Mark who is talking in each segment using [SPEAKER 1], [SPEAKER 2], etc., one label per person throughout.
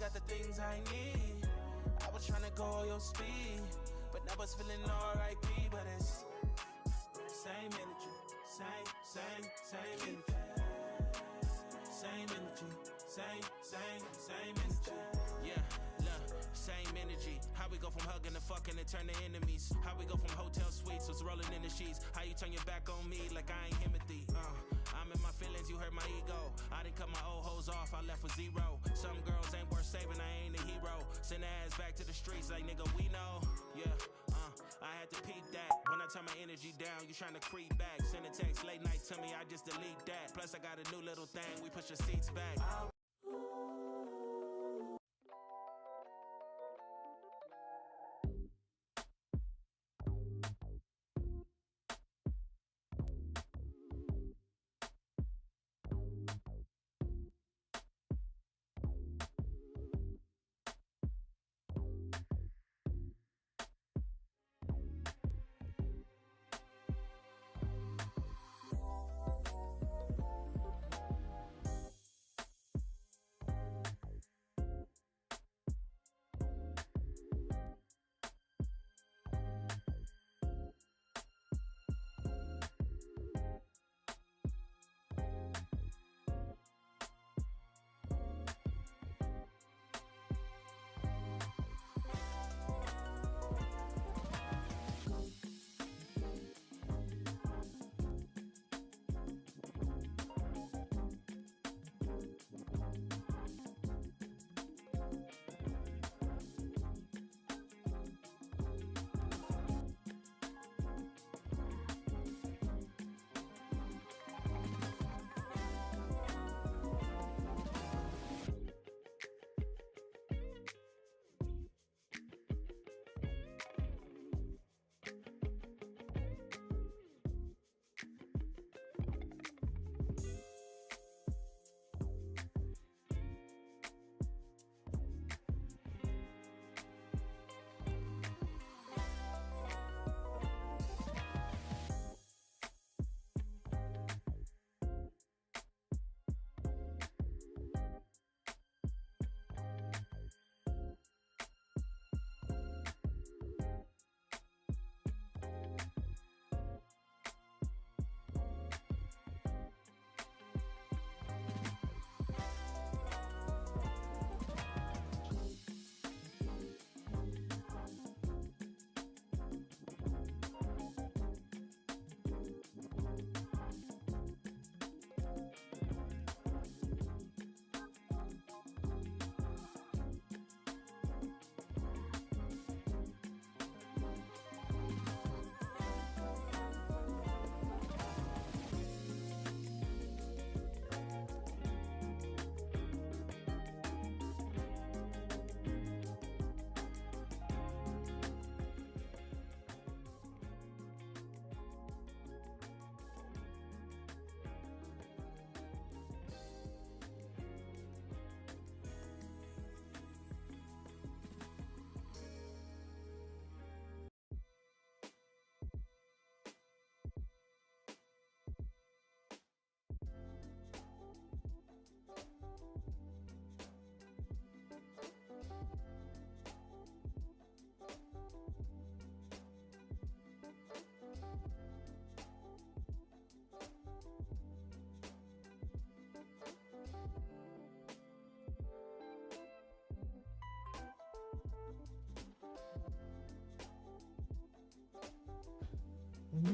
[SPEAKER 1] got the things I need. I was trying to go your speed, but now it's feeling R.I.P. But it's same energy, same energy, same energy, same energy. Yeah, look, same energy. How we go from hugging to fucking and turn to enemies? How we go from hotel suites to rolling in the sheets? How you turn your back on me like I ain't Timothy? I'm in my feelings, you hurt my ego. I didn't cut my old hoes off, I left with zero. Some girls ain't worth saving, I ain't a hero. Send their ass back to the streets like nigga, we know. Yeah, I had to peep that. When I turn my energy down, you trying to creep back. Send a text late night to me, I just delete that. Plus I got a new little thing, we push the seats back.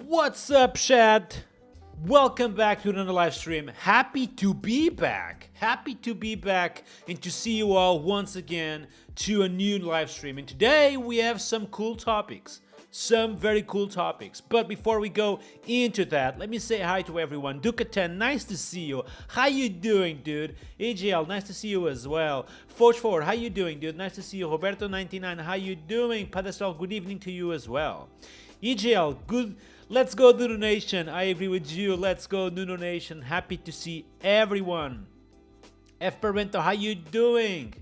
[SPEAKER 2] What's up, chat? Welcome back to another live stream. Happy to be back. Happy to be back and to see you all once again to a new live stream. And today we have some cool topics. Some very cool topics. But before we go into that, let me say hi to everyone. Duca10, nice to see you. How you doing, dude? AGL, nice to see you as well. Forge4, how you doing, dude? Nice to see you. Roberto99, how you doing? Pedestal, good evening to you as well. EGL, good. Let's go Nuno Nation. I agree with you. Let's go Nuno Nation. Happy to see everyone. F Permento, how you doing?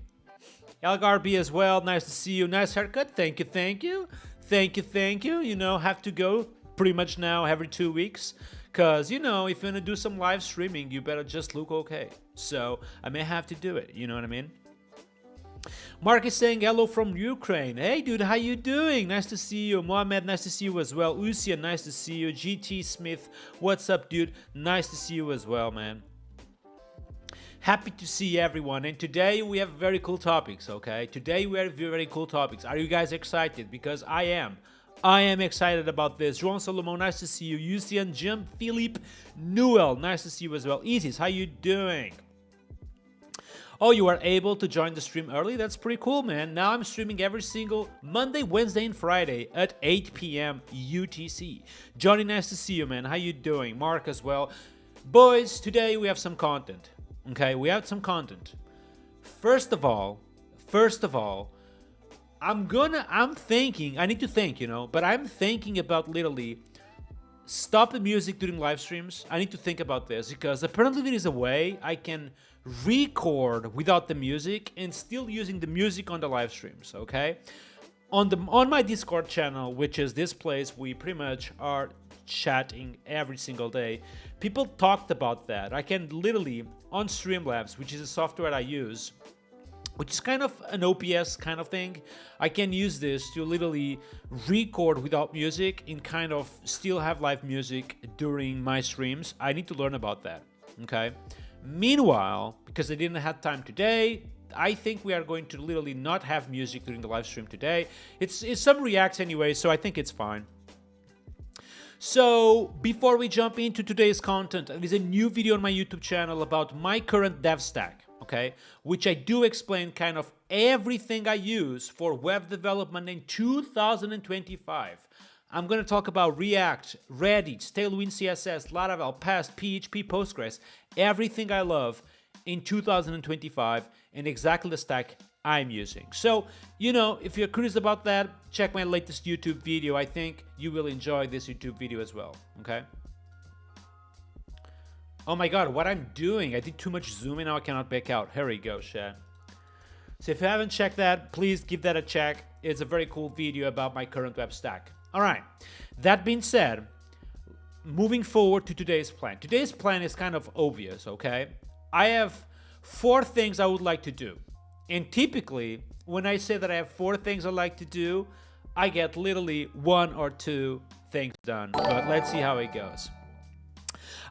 [SPEAKER 2] LGRB as well. Nice to see you. Nice haircut. Thank you, thank you. Thank you, thank you. You know, have to go pretty much now every 2 weeks. Because, you know, if you're going to do some live streaming, you better just look okay. So, I may have to do it. You know what I mean? Mark is saying hello from Ukraine. Hey, dude, how you doing? Nice to see you. Mohamed, nice to see you as well. Usia, nice to see you. GT Smith, what's up, dude? Nice to see you as well, man. Happy to see everyone. And today we have very cool topics, okay? Today we have very cool topics. Are you guys excited? Because I am. I am excited about this. João Solomon, nice to see you. Yusian, Jim, Philippe, Newell, nice to see you as well. Isis, how you doing? Oh, you are able to join the stream early? That's pretty cool, man. Now I'm streaming every single Monday, Wednesday, and Friday at 8 p.m. UTC. Johnny, nice to see you, man. How you doing? Mark as well. Boys, today we have some content. Okay, we have some content. First of all, I'm thinking, I need to think, but I'm thinking about literally stop the music during live streams. I need to think about this because apparently there is a way I can record without the music and still using the music on the live streams, okay? On my Discord channel, which is this place we pretty much are chatting every single day, people talked about that. I can literally, on Streamlabs, which is a software I use, which is kind of an OPS kind of thing, I can use this to literally record without music and kind of still have live music during my streams. I need to learn about that, okay? Meanwhile, because I didn't have time today, I think we are going to literally not have music during the live stream today. It's some reacts anyway, so I think it's fine. So, before we jump into today's content, there is a new video on my YouTube channel about my current dev stack, okay? Which I do explain kind of everything I use for web development in 2025. I'm going to talk about React, Redis, Tailwind CSS, Laravel, Past, PHP, Postgres, everything I love in 2025 and exactly the stack I'm using. So, if you're curious about that, check my latest YouTube video. I think you will enjoy this YouTube video as well, okay? Oh my god, what I'm doing, I did too much zooming, now I cannot back out. Here we go, chat. So if you haven't checked that, please give that a check. It's a very cool video about my current web stack. All right, that being said, moving forward to today's plan. Today's plan is kind of obvious, okay? I have 4 things I would like to do. And typically, when I say that I have 4 things I like to do, I get literally 1 or 2 things done. But let's see how it goes.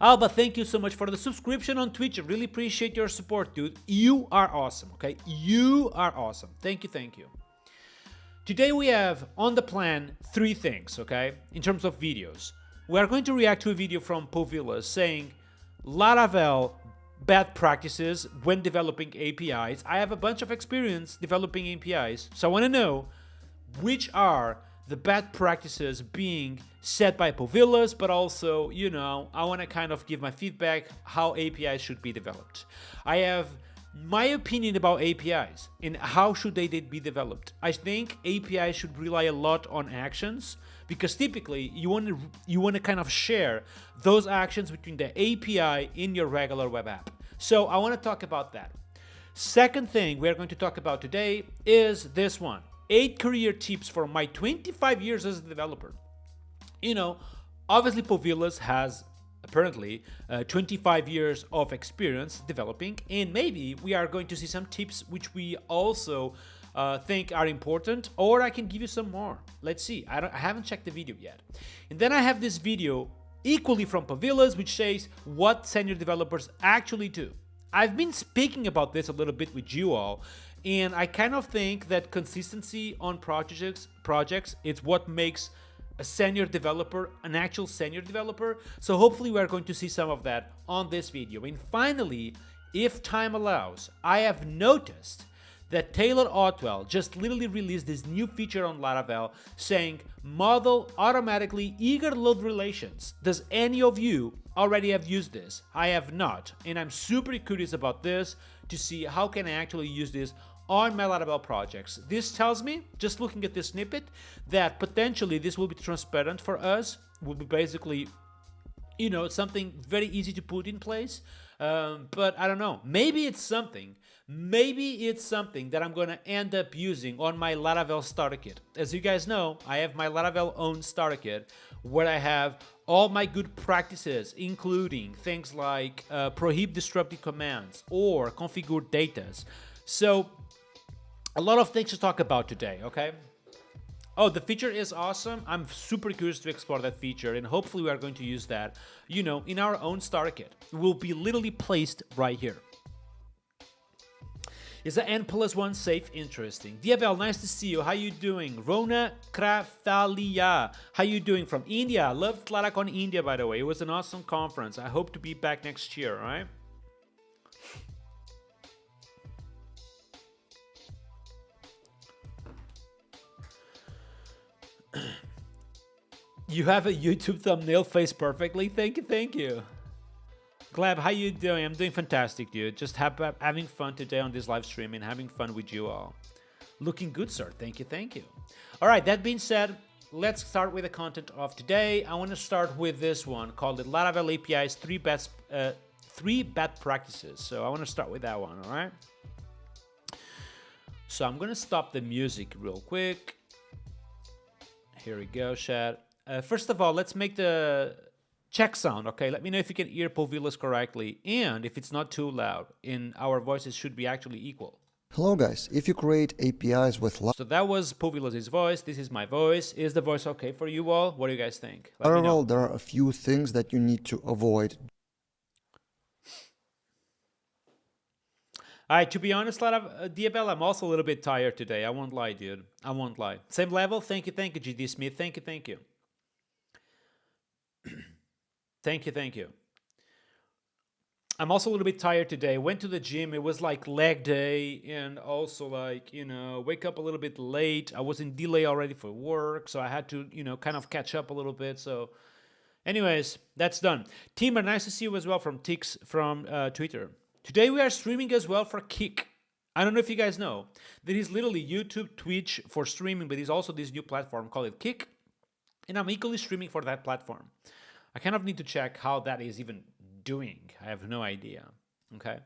[SPEAKER 2] Alba, thank you so much for the subscription on Twitch. I really appreciate your support, dude. You are awesome, okay? You are awesome. Thank you, thank you. Today we have on the plan 3 things, okay? In terms of videos. We are going to react to a video from Povilas saying Laravel bad practices when developing APIs. I have a bunch of experience developing APIs, so I want to know which are the bad practices being set by Povilas, but also, I want to kind of give my feedback how APIs should be developed. I have my opinion about APIs and how should they be developed. I think APIs should rely a lot on actions because typically you want to kind of share those actions between the API in your regular web app. So I want to talk about that. Second thing we're going to talk about today is this one. 8 career tips for my 25 years as a developer. Obviously Povilas has apparently 25 years of experience developing, and maybe we are going to see some tips which we also think are important, or I can give you some more. Let's see. I haven't checked the video yet. And then I have this video equally from Povilas which says what senior developers actually do. I've been speaking about this a little bit with you all, and I kind of think that consistency on projects is what makes a senior developer an actual senior developer. So hopefully we are going to see some of that on this video. And finally, if time allows, I have noticed that Taylor Otwell just literally released this new feature on Laravel saying model automatically eager load relations. Does any of you already have used this? I have not, and I'm super curious about this to see how can I actually use this on my Laravel projects. This tells me, just looking at this snippet, that potentially this will be transparent for us, will be basically, something very easy to put in place. But I don't know, maybe it's something that I'm gonna end up using on my Laravel starter kit. As you guys know, I have my Laravel own starter kit where I have all my good practices, including things like prohibit disruptive commands or configure datas. So a lot of things to talk about today, okay? Oh, the feature is awesome. I'm super curious to explore that feature, and hopefully we are going to use that, you know, in our own starter kit. It will be literally placed right here. Is the N+1 safe? Interesting. Diabel, nice to see you. How you doing? Rona Kraftalia, how you doing? From India. Loved Tlarakon India, by the way. It was an awesome conference. I hope to be back next year, all right? You have a YouTube thumbnail face perfectly. Thank you, thank you. Gleb, how you doing? I'm doing fantastic, dude. Just having fun today on this live stream and having fun with you all. Looking good, sir. Thank you, thank you. All right, that being said, let's start with the content of today. I want to start with this one called the Laravel API's three bad practices. So I want to start with that one, all right? So I'm going to stop the music real quick. Here we go, chat. First of all, let's make the check sound, okay? Let me know if you can hear Povilas correctly and if it's not too loud and our voices should be actually equal.
[SPEAKER 3] Hello guys, if you create APIs with
[SPEAKER 2] So that was Povilas' voice, this is my voice. Is the voice okay for you all? What do you guys think?
[SPEAKER 3] Laravel, there are a few things that you need to avoid.
[SPEAKER 2] Alright, to be honest, Diabel, I'm also a little bit tired today. I won't lie, dude. I won't lie. Same level? Thank you, GD Smith. Thank you, thank you. Thank you. I'm also a little bit tired today. Went to the gym. It was like leg day and also like, you know, wake up a little bit late. I was in delay already for work, so I had to, you know, kind of catch up a little bit. So anyways, that's done. Timur, nice to see you as well from Tix from Twitter. Today we are streaming as well for Kick. I don't know if you guys know. There is literally YouTube, Twitch for streaming, but there's also this new platform called Kick. And I'm equally streaming for that platform. I kind of need to check how that is even doing. I have no idea. Okay.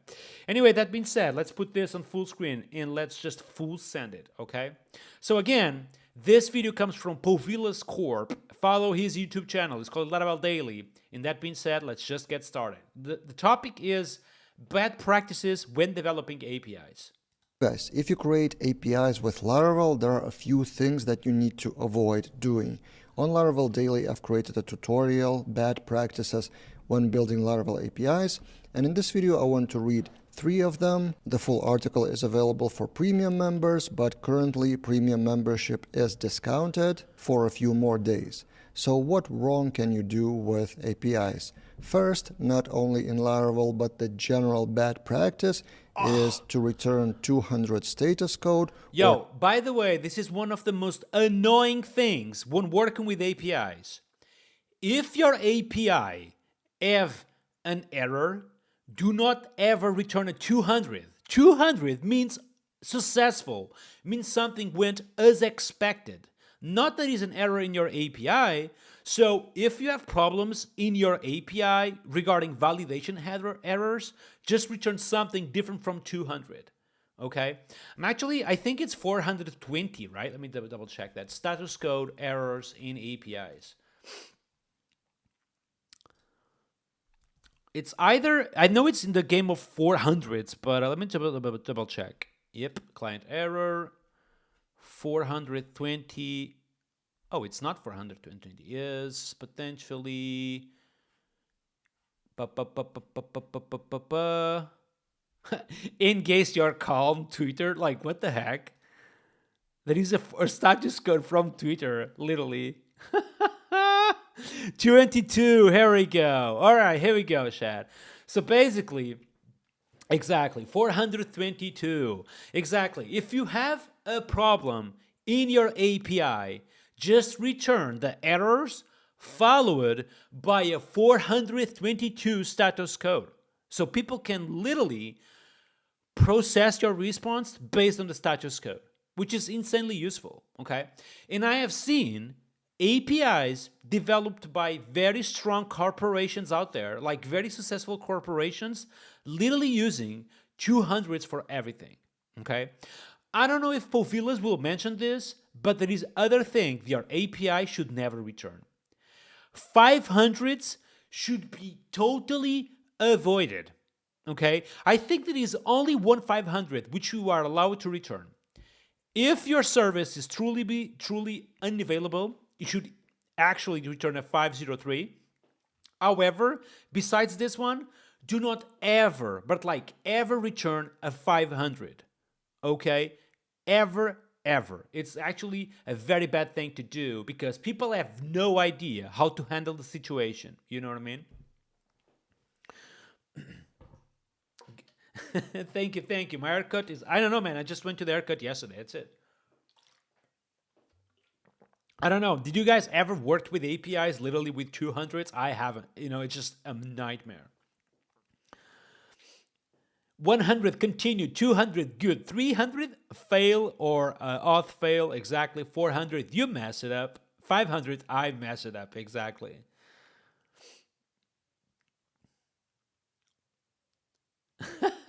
[SPEAKER 2] Anyway, that being said, let's put this on full screen and let's just full send it. Okay. So again, this video comes from Povilas Corp. Follow his YouTube channel. It's called Laravel Daily. And that being said, let's just get started. The topic is bad practices when developing APIs.
[SPEAKER 3] Guys, if you create APIs with Laravel, there are a few things that you need to avoid doing. On Laravel Daily, I've created a tutorial, Bad Practices when Building Laravel APIs, and in this video I want to read 3 of them. The full article is available for premium members, but currently premium membership is discounted for a few more days. So what wrong can you do with APIs? First, not only in Laravel, but the general bad practice is to return 200 status code.
[SPEAKER 2] Yo, by the way, this is one of the most annoying things when working with APIs. If your API have an error, do not ever return a 200. 200 means successful, means something went as expected. Not that is an error in your API. So if you have problems in your API regarding validation errors, just return something different from 200. Okay? I think it's 420, right? Let me double check that. Status code errors in APIs. It's either, I know it's in the game of 400s, but let me double check. Yep, client error, 420. Oh, it's not 420. It is potentially. In case you're calm, Twitter. Like, what the heck? There is a status code from Twitter, literally. 22. Here we go. All right, here we go, chat. So basically, exactly, 422. Exactly. If you have a problem in your API, just return the errors followed by a 422 status code. So people can literally process your response based on the status code, which is insanely useful, okay? And I have seen APIs developed by very strong corporations out there, like very successful corporations, literally using 200s for everything, okay? I don't know if Povilas will mention this, but there is other thing your API should never return. 500s should be totally avoided, okay? I think there is only one 500 which you are allowed to return. If your service is truly unavailable, you should actually return a 503. However, besides this one, do not ever, but like ever return a 500. Okay? Ever. It's actually a very bad thing to do because people have no idea how to handle the situation. You know what I mean? Thank you. My haircut is, I don't know, man. I just went to the haircut yesterday. That's it. I don't know. Did you guys ever worked with APIs literally with 200s? I haven't. It's just a nightmare. 100 continue, 200 good, 300 fail or auth fail, exactly. 400 you mess it up, 500 I mess it up, exactly.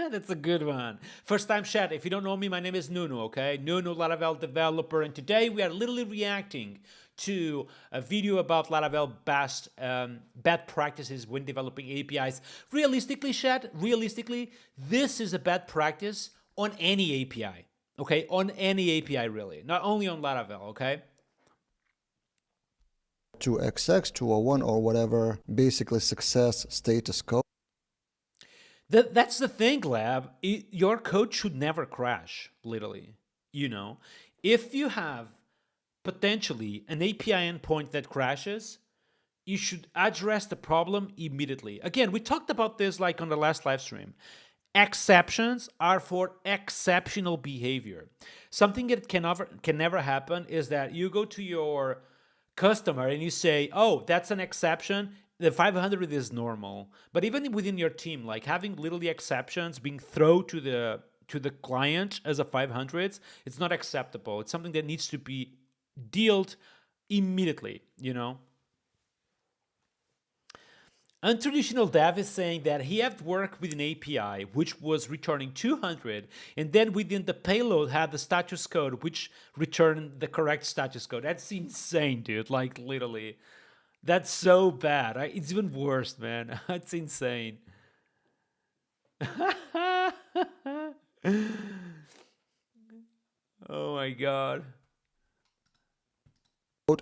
[SPEAKER 2] That's a good one. First time chat. If you don't know me, my name is Nuno, okay? Nuno, Laravel developer. And today we are literally reacting to a video about Laravel bad practices when developing APIs. Realistically, chat, this is a bad practice on any API, okay? On any API, really. Not only on Laravel, okay?
[SPEAKER 3] 2xx, 201, or whatever, basically success status code.
[SPEAKER 2] That's the thing, Lab. Your code should never crash, literally. If you have potentially an API endpoint that crashes, you should address the problem immediately. Again, we talked about this like on the last live stream. Exceptions are for exceptional behavior. Something that can never happen is that you go to your customer and you say, "Oh, that's an exception. The 500 is normal." But even within your team, like having literally exceptions being thrown to the client as a 500s, it's not acceptable. It's something that needs to be dealt immediately. Untraditional dev is saying that he had worked with an API which was returning 200, and then within the payload had the status code which returned the correct status code. That's insane, dude. Like literally. That's so bad. It's even worse, man. It's insane. Oh my god.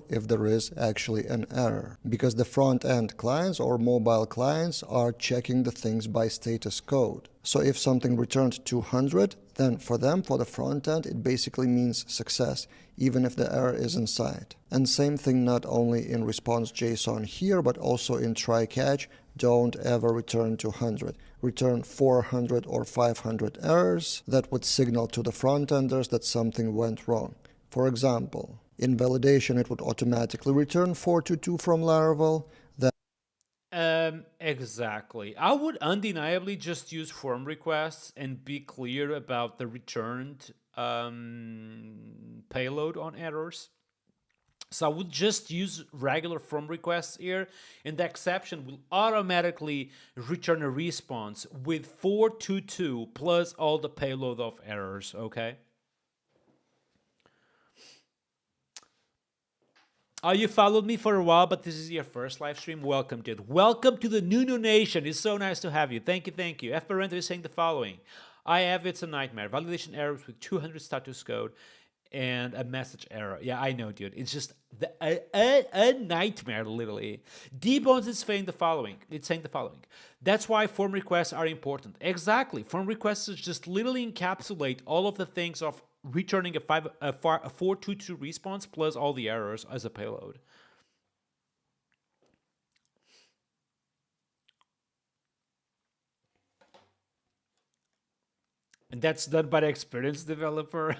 [SPEAKER 3] If there is actually an error, because the front-end clients or mobile clients are checking the things by status code. So if something returned 200, then for them, for the front end, it basically means success, even if the error is inside. And same thing not only in response JSON here, but also in try-catch. Don't ever return 200. Return 400 or 500 errors that would signal to the front-enders that something went wrong. For example, in validation, it would automatically return 422 from Laravel.
[SPEAKER 2] Exactly. I would undeniably just use form requests and be clear about the returned payload on errors. So I would just use regular form requests here, and the exception will automatically return a response with 422 plus all the payload of errors, okay? Oh, you followed me for a while, but this is your first live stream. Welcome, dude. Welcome to the Nuno Nation. It's so nice to have you. Thank you. F. Parento is saying the following. I have it's a nightmare. Validation errors with 200 status code and a message error. Yeah, I know, dude. It's just a nightmare, literally. D-Bones is saying the following. That's why form requests are important. Exactly. Form requests just literally encapsulate all of the things of returning a 422 response plus all the errors as a payload. And that's done by the experienced developer.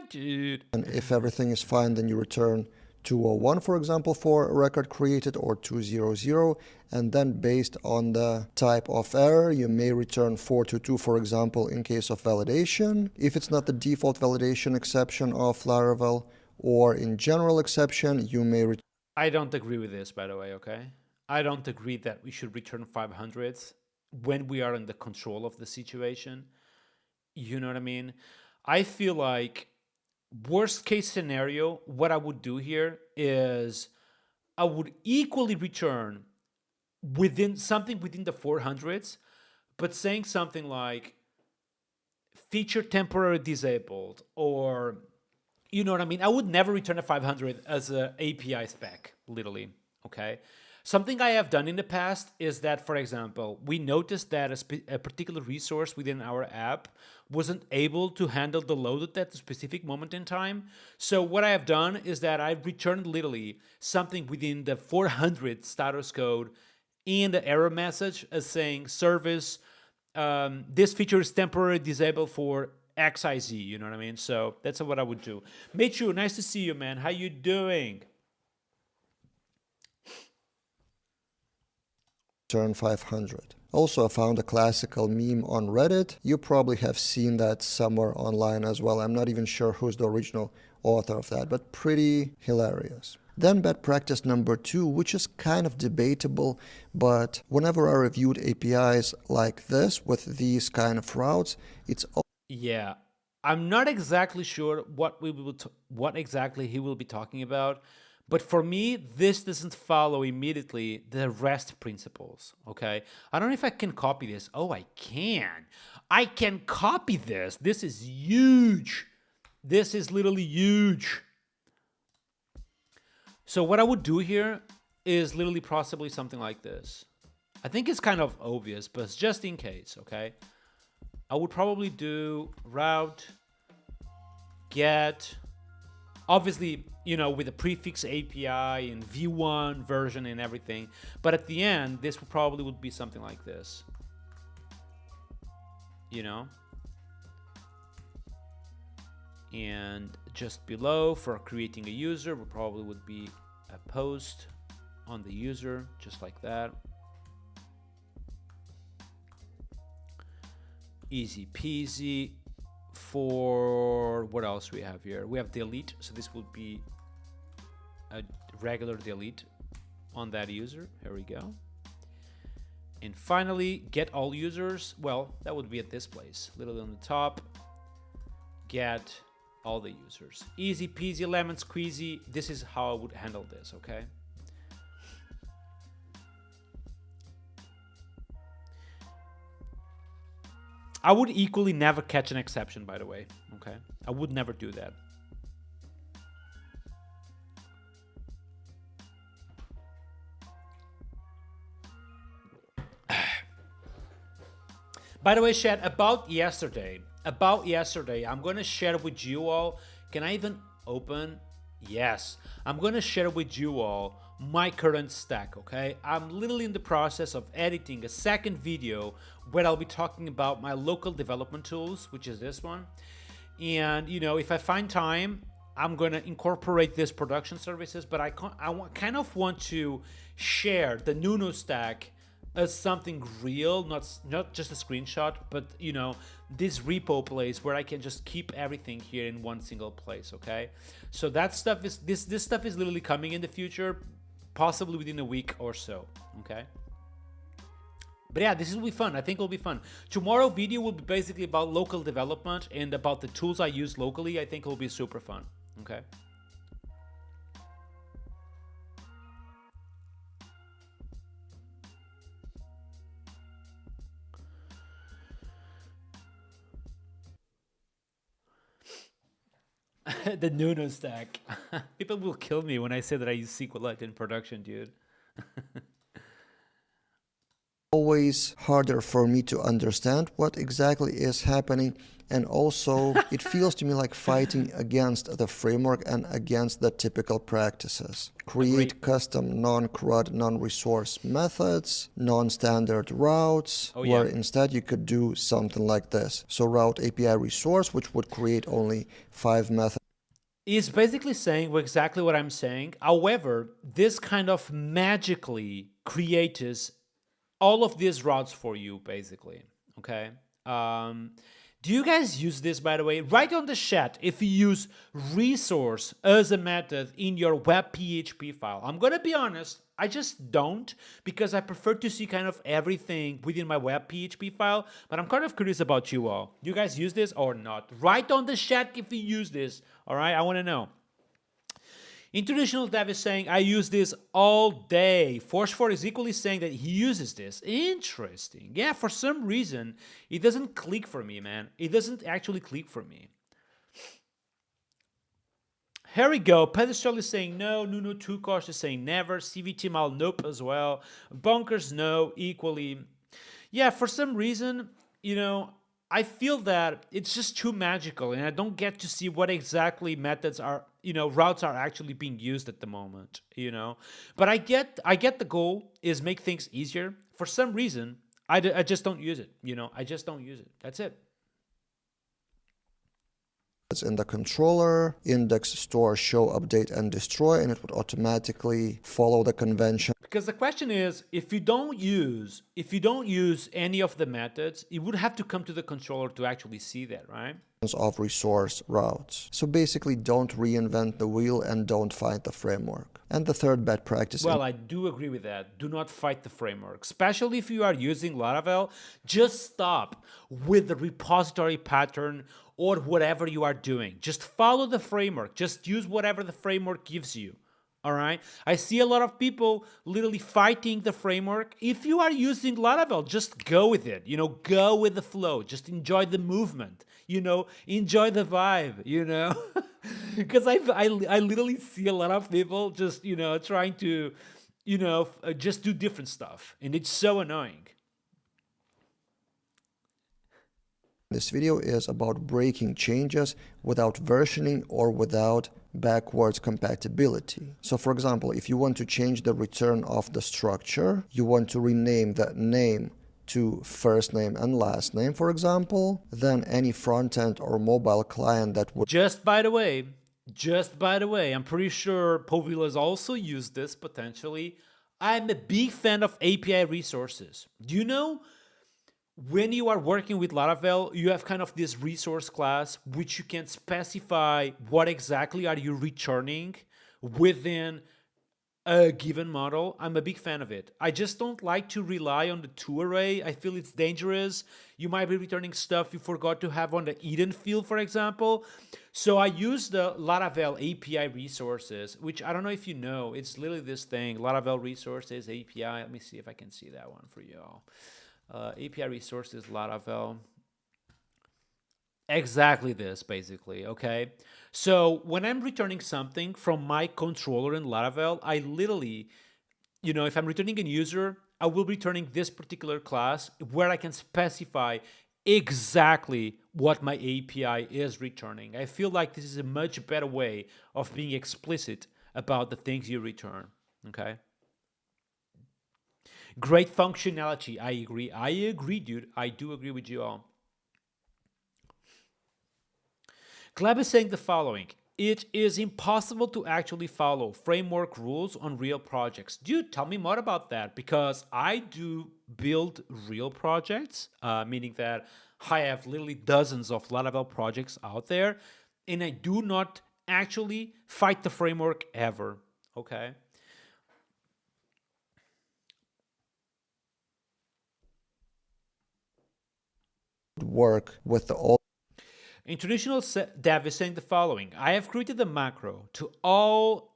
[SPEAKER 2] Dude.
[SPEAKER 3] And if everything is fine, then you return 201, for example, for a record created, or 200, and then based on the type of error, you may return 422, for example, in case of validation, if it's not the default validation exception of Laravel, or in general exception, you may return.
[SPEAKER 2] I don't agree with this, by the way, okay? I don't agree that we should return 500s when we are in the control of the situation. You know what I mean? I feel like worst case scenario, what I would do here is I would equally return within the 400s, but saying something like feature temporarily disabled, or you know what I mean? I would never return a 500 as an API spec, literally, okay? Something I have done in the past is that, for example, we noticed that a particular resource within our app wasn't able to handle the load at that specific moment in time. So what I have done is that I've returned literally something within the 400 status code in the error message as saying service, this feature is temporarily disabled for XIZ, you know what I mean? So that's what I would do. Michu, nice to see you, man. How you doing?
[SPEAKER 3] Turn 500. Also, I found a classical meme on Reddit. You probably have seen that somewhere online as well. I'm not even sure who's the original author of that, but pretty hilarious. Then bad practice number 2, which is kind of debatable, but whenever I reviewed APIs like this with these kind of routes, it's
[SPEAKER 2] Yeah, I'm not exactly sure what exactly he will be talking about, but for me, this doesn't follow immediately the REST principles, okay? I don't know if I can copy this. Oh, I can. I can copy this. This is huge. This is literally huge. So what I would do here is literally possibly something like this. I think it's kind of obvious, but it's just in case, okay? I would probably do route get, obviously, you know, with the prefix API and v1 version and everything. But at the end, this probably would be something like this. You know? And just below for creating a user, we probably would be a post on the user, just like that. Easy peasy. For what else we have here? We have delete, so this would be a regular delete on that user. Here we go. And finally, get all users. Well, that would be at this place, literally on the top. Get all the users. Easy peasy, lemon squeezy. This is how I would handle this, okay? I would equally never catch an exception, by the way, okay? I would never do that. By the way, chat, about yesterday, I'm going to share with you all. Can I even open? Yes. I'm going to share with you all my current stack, okay? I'm literally in the process of editing a second video where I'll be talking about my local development tools, which is this one. And, you know, if I find time, I'm going to incorporate these production services, but I kind of want to share the Nuno stack as something real, not just a screenshot, but, you know, this repo place where I can just keep everything here in one single place, okay? So that stuff is, this stuff is literally coming in the future, possibly within a week or so, okay? But yeah, this will be fun. I think it'll be fun. Tomorrow video will be basically about local development and about the tools I use locally. I think it'll be super fun, okay? The Nuno stack. People will kill me when I say that I use SQLite in production, dude.
[SPEAKER 3] always harder for me to understand what exactly is happening, and also it feels to me like fighting against the framework and against the typical practices. Create custom non-CRUD, non-resource methods, non-standard routes, where instead you could do something like this. So route API resource, which would create only 5 methods.
[SPEAKER 2] Is basically saying exactly what I'm saying. However, this kind of magically creates all of these routes for you, basically. Okay. Do you guys use this, by the way? Write on the chat if you use resource as a method in your web PHP file. I'm going to be honest, I just don't, because I prefer to see kind of everything within my web PHP file, but I'm kind of curious about you all. Do you guys use this or not? Write on the chat if you use this, all right? I want to know. International Dev is saying, I use this all day. Force4 is equally saying that he uses this. Interesting. Yeah, for some reason, it doesn't click for me, man. It doesn't actually click for me. Here we go. Pedestal is saying no. Nuno Tukosh is saying never. CVT Mal, nope as well. Bonkers, no, equally. Yeah, for some reason, I feel that it's just too magical and I don't get to see what exactly methods are, routes are actually being used at the moment, But I get the goal is make things easier. For some reason, I just don't use it, I just don't use it. That's it.
[SPEAKER 3] It's in the controller, index, store, show, update, and destroy, and it would automatically follow the convention.
[SPEAKER 2] Because the question is, if you don't use any of the methods, it would have to come to the controller to actually see that, right?
[SPEAKER 3] Of resource routes. So basically, don't reinvent the wheel and don't fight the framework. And the third bad practice.
[SPEAKER 2] Well, I do agree with that. Do not fight the framework, especially if you are using Laravel. Just stop with the repository pattern or whatever you are doing. Just follow the framework. Just use whatever the framework gives you. All right. I see a lot of people literally fighting the framework. If you are using Laravel, just go with it. Go with the flow. Just enjoy the movement. Enjoy the vibe. Because I literally see a lot of people just trying to just do different stuff, and it's so annoying.
[SPEAKER 3] This video is about breaking changes without versioning or without backwards compatibility. So for example, if you want to change the return of the structure, you want to rename the name to first name and last name, for example, then any front-end or mobile client that would...
[SPEAKER 2] Just by the way, I'm pretty sure Povilas also used this potentially. I'm a big fan of API resources. Do you know, when you are working with Laravel, you have kind of this resource class which you can specify what exactly are you returning within a given model. I'm a big fan of it. I just don't like to rely on the to array. I feel it's dangerous. You might be returning stuff you forgot to have on the Eden field, for example. So I use the Laravel API resources, which I don't know if you know. It's literally this thing, Laravel resources API. Let me see if I can see that one for y'all. API resources, Laravel. Exactly this, basically, okay? So when I'm returning something from my controller in Laravel, I literally, if I'm returning a user, I will be returning this particular class where I can specify exactly what my API is returning. I feel like this is a much better way of being explicit about the things you return, okay? Great functionality. I agree, dude. I do agree with you all. Gleb is saying the following. It is impossible to actually follow framework rules on real projects. Dude, tell me more about that, because I do build real projects, meaning that I have literally dozens of Laravel projects out there, and I do not actually fight the framework ever, okay?
[SPEAKER 3] Work with the old...
[SPEAKER 2] In traditional dev is saying the following. I have created a macro to all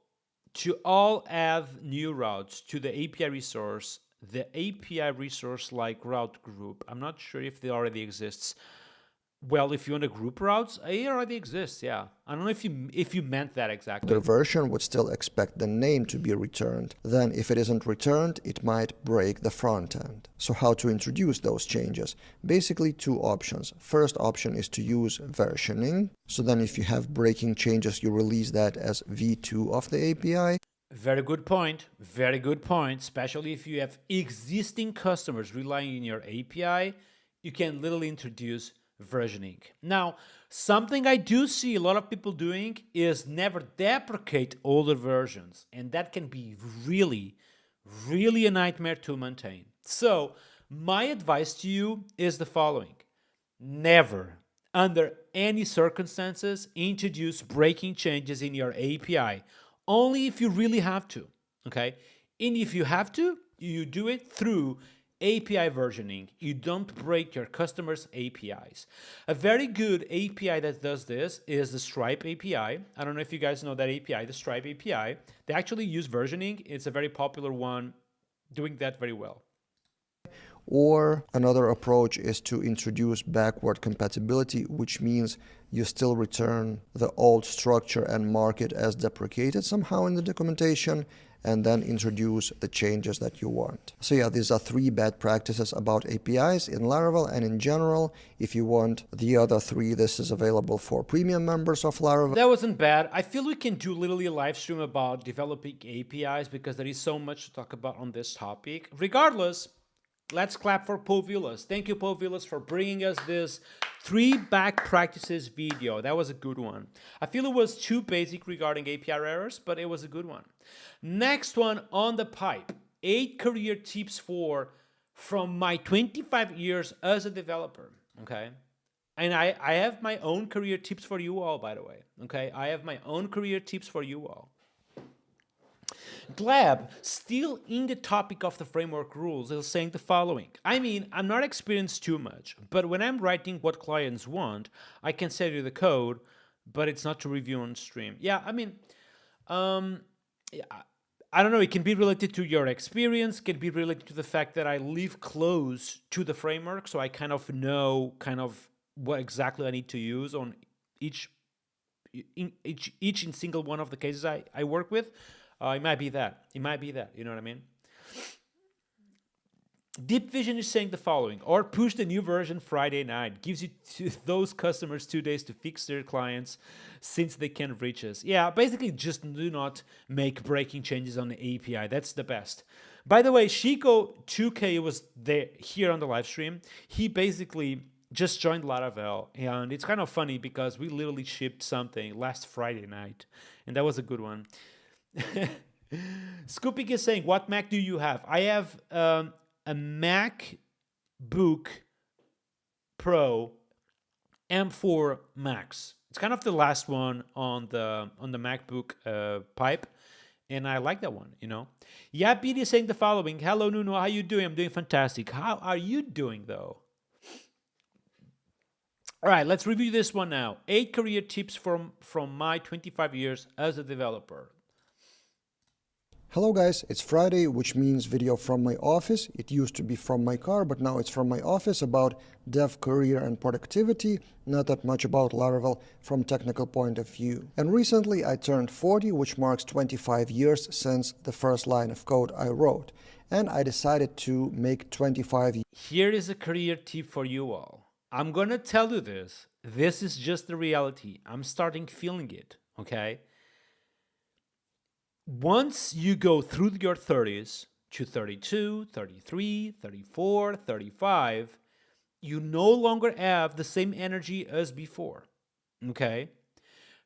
[SPEAKER 2] add new routes to the API resource, like route group. I'm not sure if it already exists. Well, if you want to group routes, it already exists, yeah. I don't know if you meant that exactly.
[SPEAKER 3] The version would still expect the name to be returned. Then if it isn't returned, it might break the front end. So how to introduce those changes? Basically two options. First option is to use versioning. So then if you have breaking changes, you release that as V2 of the API.
[SPEAKER 2] Very good point. Very good point. Especially if you have existing customers relying on your API, you can literally introduce versioning. Now, something I do see a lot of people doing is never deprecate older versions, and that can be really, really a nightmare to maintain. So, my advice to you is the following. Never, under any circumstances, introduce breaking changes in your API, only if you really have to, okay? And if you have to, you do it through API versioning. You don't break your customers' APIs. A very good API that does this is the Stripe API. I don't know if you guys know that API, the Stripe API. They actually use versioning. It's a very popular one, doing that very well.
[SPEAKER 3] Or another approach is to introduce backward compatibility, which means you still return the old structure and mark it as deprecated somehow in the documentation, and then introduce the changes that you want. So yeah, these are 3 bad practices about APIs in Laravel and in general. If you want the other 3, this is available for premium members of Laravel.
[SPEAKER 2] That wasn't bad. I feel we can do literally a live stream about developing APIs because there is so much to talk about on this topic. Regardless, let's clap for Povilas. Thank you, Povilas, for bringing us this 3 bad practices video. That was a good one. I feel it was too basic regarding API errors, but it was a good one. Next one on the pipe, 8 career tips from my 25 years as a developer, okay? And I have my own career tips for you all, by the way, okay? I have my own career tips for you all. Glab, still in the topic of the framework rules, is saying the following. I mean, I'm not experienced too much, but when I'm writing what clients want, I can send you the code, but it's not to review on stream. Yeah, I mean, I don't know, it can be related to your experience, can be related to the fact that I live close to the framework, so I kind of know what exactly I need to use on each and single one of the cases I work with. It might be that. You know what I mean? Deep Vision is saying the following, or push the new version Friday night. Gives you those customers 2 days to fix their clients since they can't reach us. Yeah, basically just do not make breaking changes on the API. That's the best. By the way, Shiko2K was there here on the live stream. He basically just joined Laravel, and it's kind of funny because we literally shipped something last Friday night, and that was a good one. Scooping is saying, what Mac do you have? I have a MacBook Pro M4 Max. It's kind of the last one on the MacBook pipe, and I like that one, you know. Yapid is saying the following. Hello, Nuno. How you doing? I'm doing fantastic. How are you doing, though? All right, let's review this one now. 8 career tips from my 25 years as a developer.
[SPEAKER 3] Hello guys, it's Friday, which means video from my office. It used to be from my car, but now it's from my office about dev career and productivity, not that much about Laravel from technical point of view. And recently I turned 40, which marks 25 years since the first line of code I wrote. And I decided to make 25 years.
[SPEAKER 2] Here is a career tip for you all. I'm gonna tell you this. This is just the reality. I'm starting feeling it, okay? Once you go through your 30s to 32, 33, 34, 35, you no longer have the same energy as before, okay?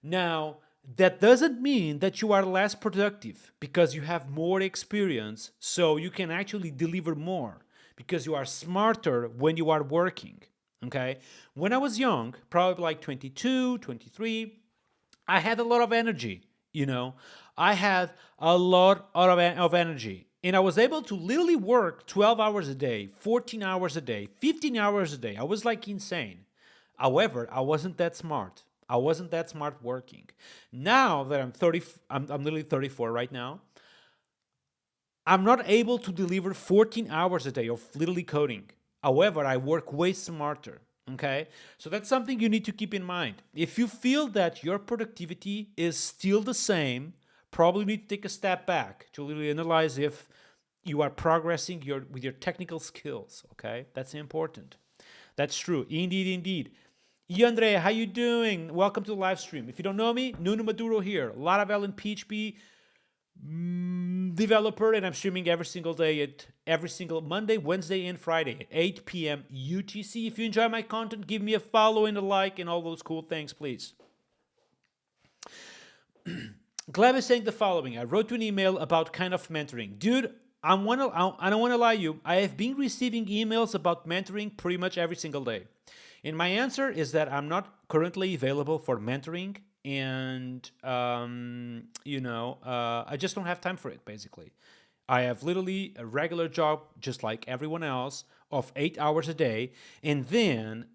[SPEAKER 2] Now, that doesn't mean that you are less productive because you have more experience, so you can actually deliver more because you are smarter when you are working, okay? When I was young, probably like 22, 23, I had a lot of energy, you know? I had a lot of energy, and I was able to literally work 12 hours a day, 14 hours a day, 15 hours a day. I was like insane. However, I wasn't that smart. I wasn't that smart working. Now that I'm literally 34 right now, I'm not able to deliver 14 hours a day of literally coding. However, I work way smarter. Okay, so that's something you need to keep in mind. If you feel that your productivity is still the same, probably need to take a step back to really analyze if you are progressing with your technical skills. Okay, that's important. That's true. Indeed. Yandre, how you doing? Welcome to the live stream. If you don't know me, Nuno Maduro here, Laravel and PHP developer, and I'm streaming every single Monday, Wednesday, and Friday at 8 p.m. UTC. If you enjoy my content, give me a follow and a like and all those cool things, please. Gleb is saying the following. I wrote you an email about kind of mentoring. Dude, I don't want to lie to you. I have been receiving emails about mentoring pretty much every single day. And my answer is that I'm not currently available for mentoring. And, I just don't have time for it, basically. I have literally a regular job, just like everyone else, of 8 hours a day. And then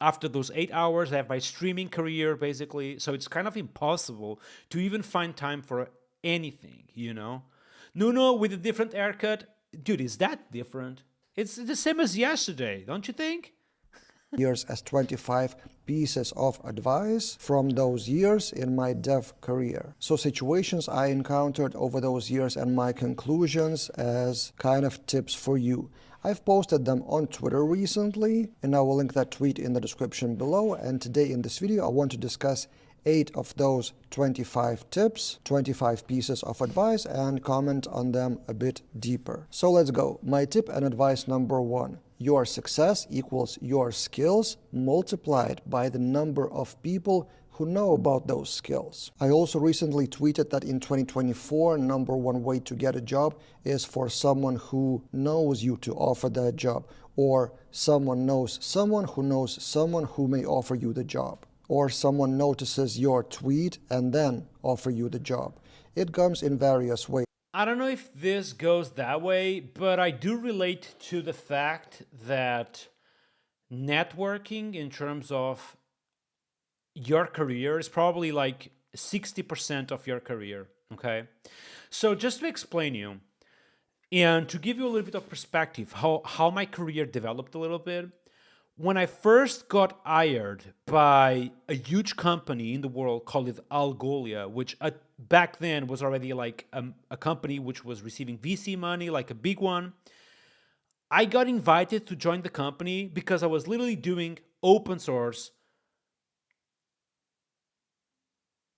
[SPEAKER 2] after those 8 hours, I have my streaming career, basically. So it's kind of impossible to even find time for anything, you know? Nuno with a different haircut. Dude, is that different? It's the same as yesterday, don't you think?
[SPEAKER 3] Years as 25 pieces of advice from those years in my dev career. So situations I encountered over those years and my conclusions as kind of tips for you. I've posted them on Twitter recently, and I will link that tweet in the description below. And today in this video, I want to discuss 8 of those 25 tips, 25 pieces of advice, and comment on them a bit deeper. So let's go. My tip and advice number 1. Your success equals your skills multiplied by the number of people who know about those skills. I also recently tweeted that in 2024, number 1 way to get a job is for someone who knows you to offer that job, or someone knows someone who knows someone who may offer you the job, or someone notices your tweet and then offer you the job. It comes in various ways.
[SPEAKER 2] I don't know if this goes that way, but I do relate to the fact that networking in terms of your career is probably like 60% of your career, okay? So just to explain you, and to give you a little bit of perspective, how my career developed a little bit, when I first got hired by a huge company in the world called Algolia, which back then was already like a company which was receiving VC money, like a big one, I got invited to join the company because I was literally doing open source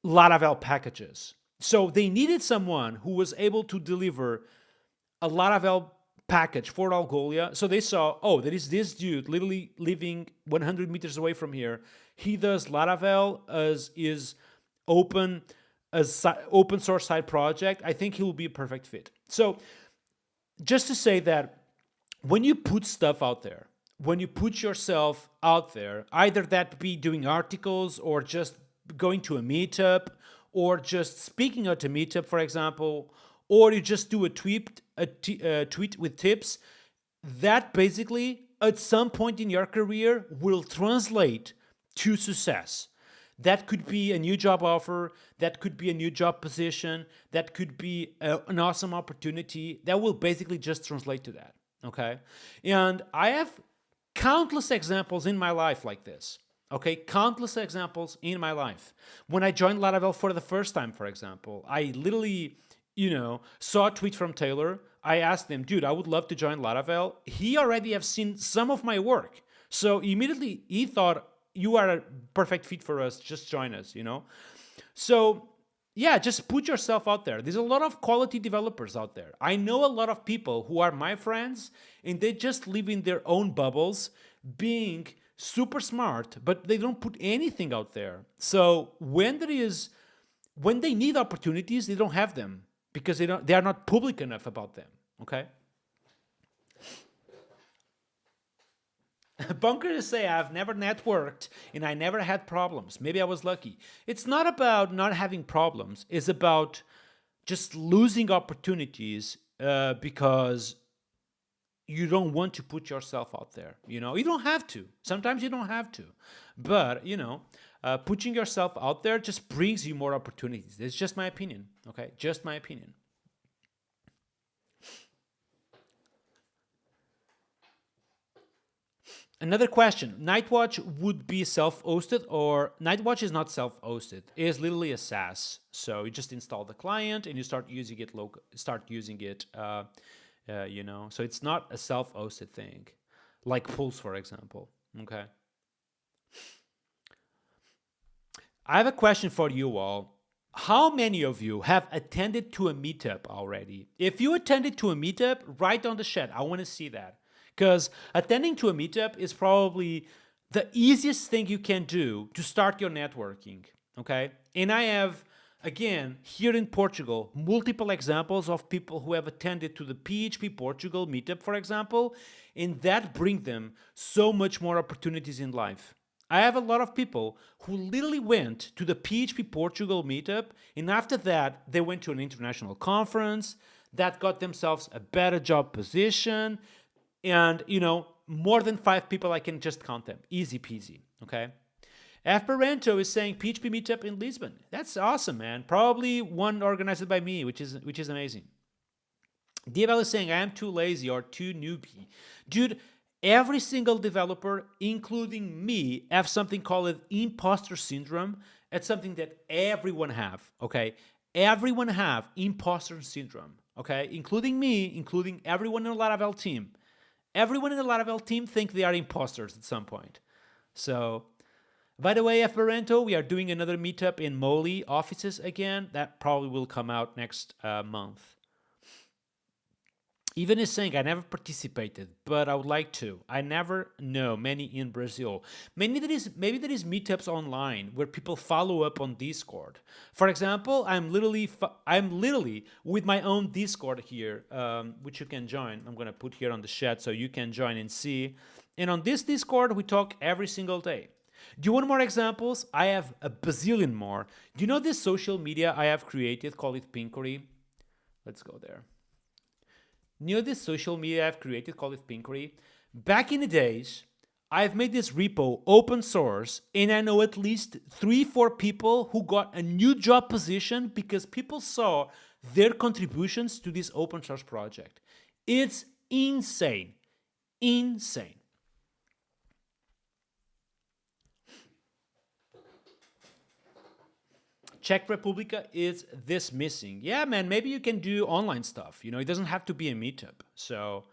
[SPEAKER 2] Laravel packages. So they needed someone who was able to deliver a Laravel package for Algolia. So they saw, oh, there is this dude literally living 100 meters away from here. He does Laravel as is open source side project. I think he will be a perfect fit. So just to say that when you put stuff out there, when you put yourself out there, either that be doing articles or just going to a meetup or just speaking at a meetup, for example, or you just do a tweet with tips, that basically at some point in your career will translate to success. That could be a new job offer, that could be a new job position, that could be an awesome opportunity. That will basically just translate to that, okay? And I have countless examples in my life like this. Okay, countless examples in my life. When I joined Laravel for the first time, for example, I literally, saw a tweet from Taylor. I asked him, dude, I would love to join Laravel. He already have seen some of my work. So immediately he thought, you are a perfect fit for us. Just join us, So yeah, just put yourself out there. There's a lot of quality developers out there. I know a lot of people who are my friends and they just live in their own bubbles being super smart, but they don't put anything out there. So when they need opportunities, they don't have them because they are not public enough about them. Okay. Bunkers say I've never networked and I never had problems. Maybe I was lucky. It's not about not having problems. It's about just losing opportunities because you don't want to put yourself out there. You don't have to. Sometimes you don't have to. But, putting yourself out there just brings you more opportunities. It's just my opinion. Okay? Just my opinion. Another question. Nightwatch would be self-hosted, or Nightwatch is not self-hosted. It is literally a SaaS. So you just install the client and you start using it so it's not a self-hosted thing, like Pulse, for example. Okay. I have a question for you all. How many of you have attended to a meetup already? If you attended to a meetup, write on the chat. I want to see that. Because attending to a meetup is probably the easiest thing you can do to start your networking. Okay. And I have, again, here in Portugal, multiple examples of people who have attended to the PHP Portugal meetup, for example, and that brings them so much more opportunities in life. I have a lot of people who literally went to the PHP Portugal meetup, and after that, they went to an international conference, that got themselves a better job position, and more than 5 people, I can just count them, easy peasy. Okay. F. Barrento is saying PHP meetup in Lisbon. That's awesome, man. Probably one organized by me, which is amazing. DL is saying I am too lazy or too newbie. Dude, every single developer, including me, have something called imposter syndrome. It's something that everyone have, okay? Everyone have imposter syndrome, okay? Including me, including everyone in the Laravel team. Everyone in the Laravel team think they are imposters at some point. So, by the way, F. Barrento, we are doing another meetup in Moli offices again. That probably will come out next month. Even is saying I never participated, but I would like to. I never know many in Brazil. Maybe there is meetups online where people follow up on Discord. For example, I'm literally with my own Discord here, which you can join. I'm gonna put here on the chat so you can join and see. And on this Discord, we talk every single day. Do you want more examples? I have a bazillion more. Do you know this social media I have created? Call it Pinkery. Let's go there. You know this social media I've created, called it Pinkery? Back in the days, I've made this repo open source, and I know at least 3-4 people who got a new job position because people saw their contributions to this open source project. It's insane. Insane. Czech Republica is this missing. Yeah, man, maybe you can do online stuff. It doesn't have to be a meetup. So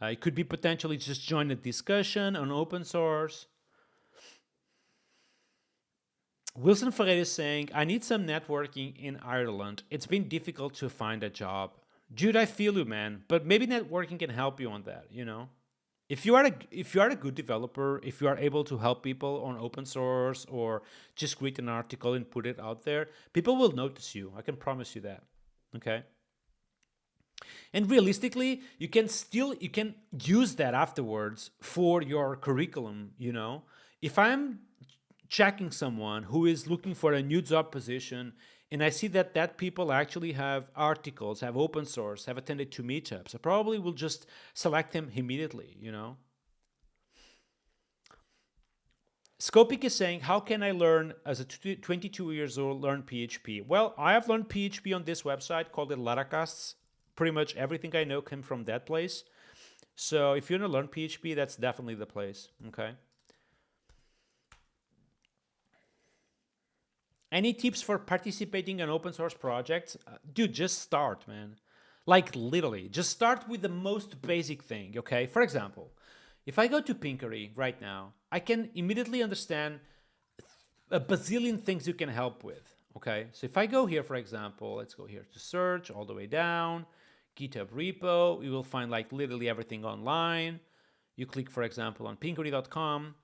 [SPEAKER 2] it could be potentially just join a discussion on open source. Wilson Ferreira is saying, I need some networking in Ireland. It's been difficult to find a job. Dude, I feel you, man. But maybe networking can help you on that, If you are a good developer, if you are able to help people on open source or just create an article and put it out there, people will notice you. I can promise you that. Okay. And realistically, you can use that afterwards for your curriculum. If I'm checking someone who is looking for a new job position, and I see that people actually have articles, have open source, have attended to meetups, I probably will just select them immediately, Scopik is saying, how can I learn, as a 22 years old, learn PHP? Well, I have learned PHP on this website called the Laracasts. Pretty much everything I know came from that place. So if you want to learn PHP, that's definitely the place, okay? Any tips for participating in open source projects? Dude, just start, man. Like literally, just start with the most basic thing, okay? For example, if I go to Pinkery right now, I can immediately understand a bazillion things you can help with, okay? So if I go here, for example, let's go here to search all the way down, GitHub repo, you will find like literally everything online. You click, for example, on pinkery.com.